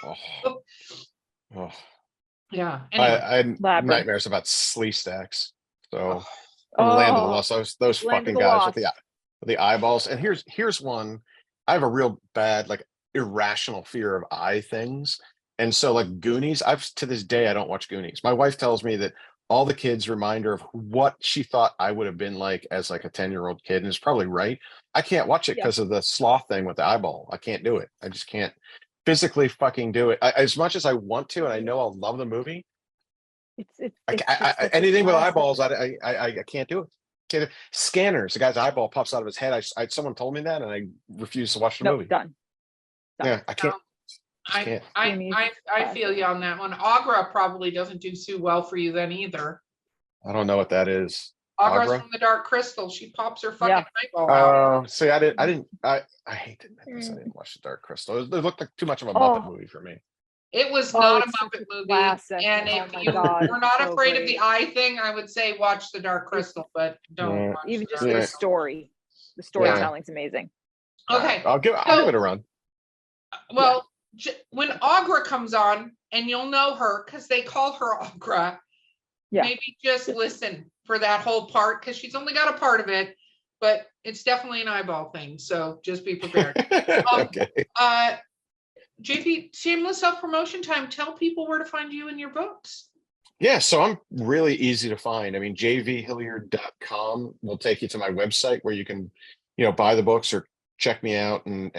Oh. Oh. Yeah. Anyway. I had Labyrinth. nightmares about Slee Stacks. So Oh. from Land of the Lost, those Land of fucking the guys Lost. with the eyeballs. And here's one. I have a real bad, like irrational fear of eye things. And so like Goonies, to this day I don't watch Goonies. My wife tells me that all the kids remind her of what she thought I would have been like as like a 10-year-old kid. And it's probably right. I can't watch it Yeah. because of the sloth thing with the eyeball. I can't do it. I just can't physically fucking do it. As much as I want to, and I know I'll love the movie, It's just I such a anything with classic. eyeballs, I can't do it. Can't. Scanners, the guy's eyeball pops out of his head. Someone told me that, and I refused to watch the Nope, movie. done. Yeah, I can't. Just can't. I feel you on that one. Agra probably doesn't do too well for you then either. I don't know what that is. Agra's Agra? from the Dark Crystal. She pops her fucking eyeball out. Oh, see, I hate it. I didn't watch the Dark Crystal. It looked like too much of a Muppet movie for me. It was Oh, not a it's such Muppet a movie. classic. And Oh if my you God, were not so afraid of the great. eye thing, I would say watch the Dark Crystal, but don't Yeah. watch Even the just Dark the Crystal. story. The storytelling's amazing. Okay. I'll give it a run. Well, when Agra comes on, and you'll know her because they call her Agra, Yeah. maybe just listen for that whole part because she's only got a part of it, but it's definitely an eyeball thing. So just be prepared. Okay. JP, shameless self-promotion time. Tell people where to find you and your books. Yeah, so I'm really easy to find. I mean, jvhilliard.com will take you to my website where you can, buy the books or check me out and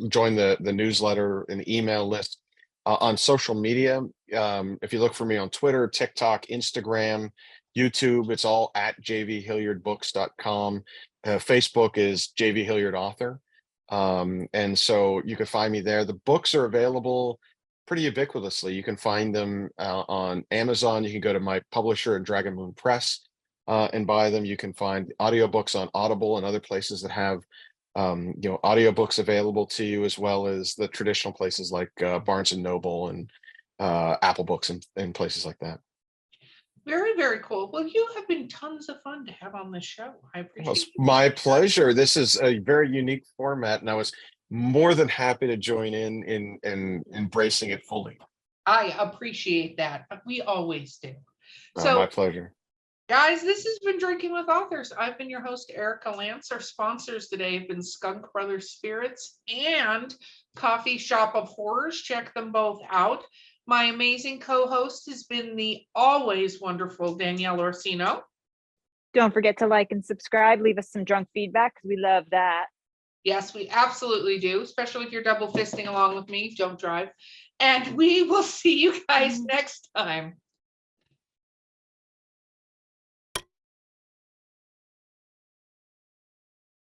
join the newsletter and the email list. On social media, if you look for me on Twitter, TikTok, Instagram, YouTube, it's all at jvhilliardbooks.com. Facebook is JV Hilliard Author. And so you can find me there. The books are available pretty ubiquitously. You can find them on Amazon. You can go to my publisher and Dragon Moon Press and buy them. You can find audiobooks on Audible and other places that have audiobooks available to you, as well as the traditional places like Barnes and Noble and Apple Books and places like that. Very, very cool. Well, you have been tons of fun to have on this show. I Well, it's appreciate you. my pleasure. This is a very unique format, and I was more than happy to join in embracing it fully. I appreciate that. We always do. My So, pleasure. guys, this has been Drinking with Authors. I've been your host, Erica Lance. Our sponsors today have been Skunk Brothers Spirits and Coffee Shop of Horrors. Check them both out. My amazing co-host has been the always wonderful Danielle Orsino. Don't forget to like and subscribe. Leave us some drunk feedback because we love that. Yes, we absolutely do, especially if you're double fisting along with me. Don't drive. And we will see you guys next time.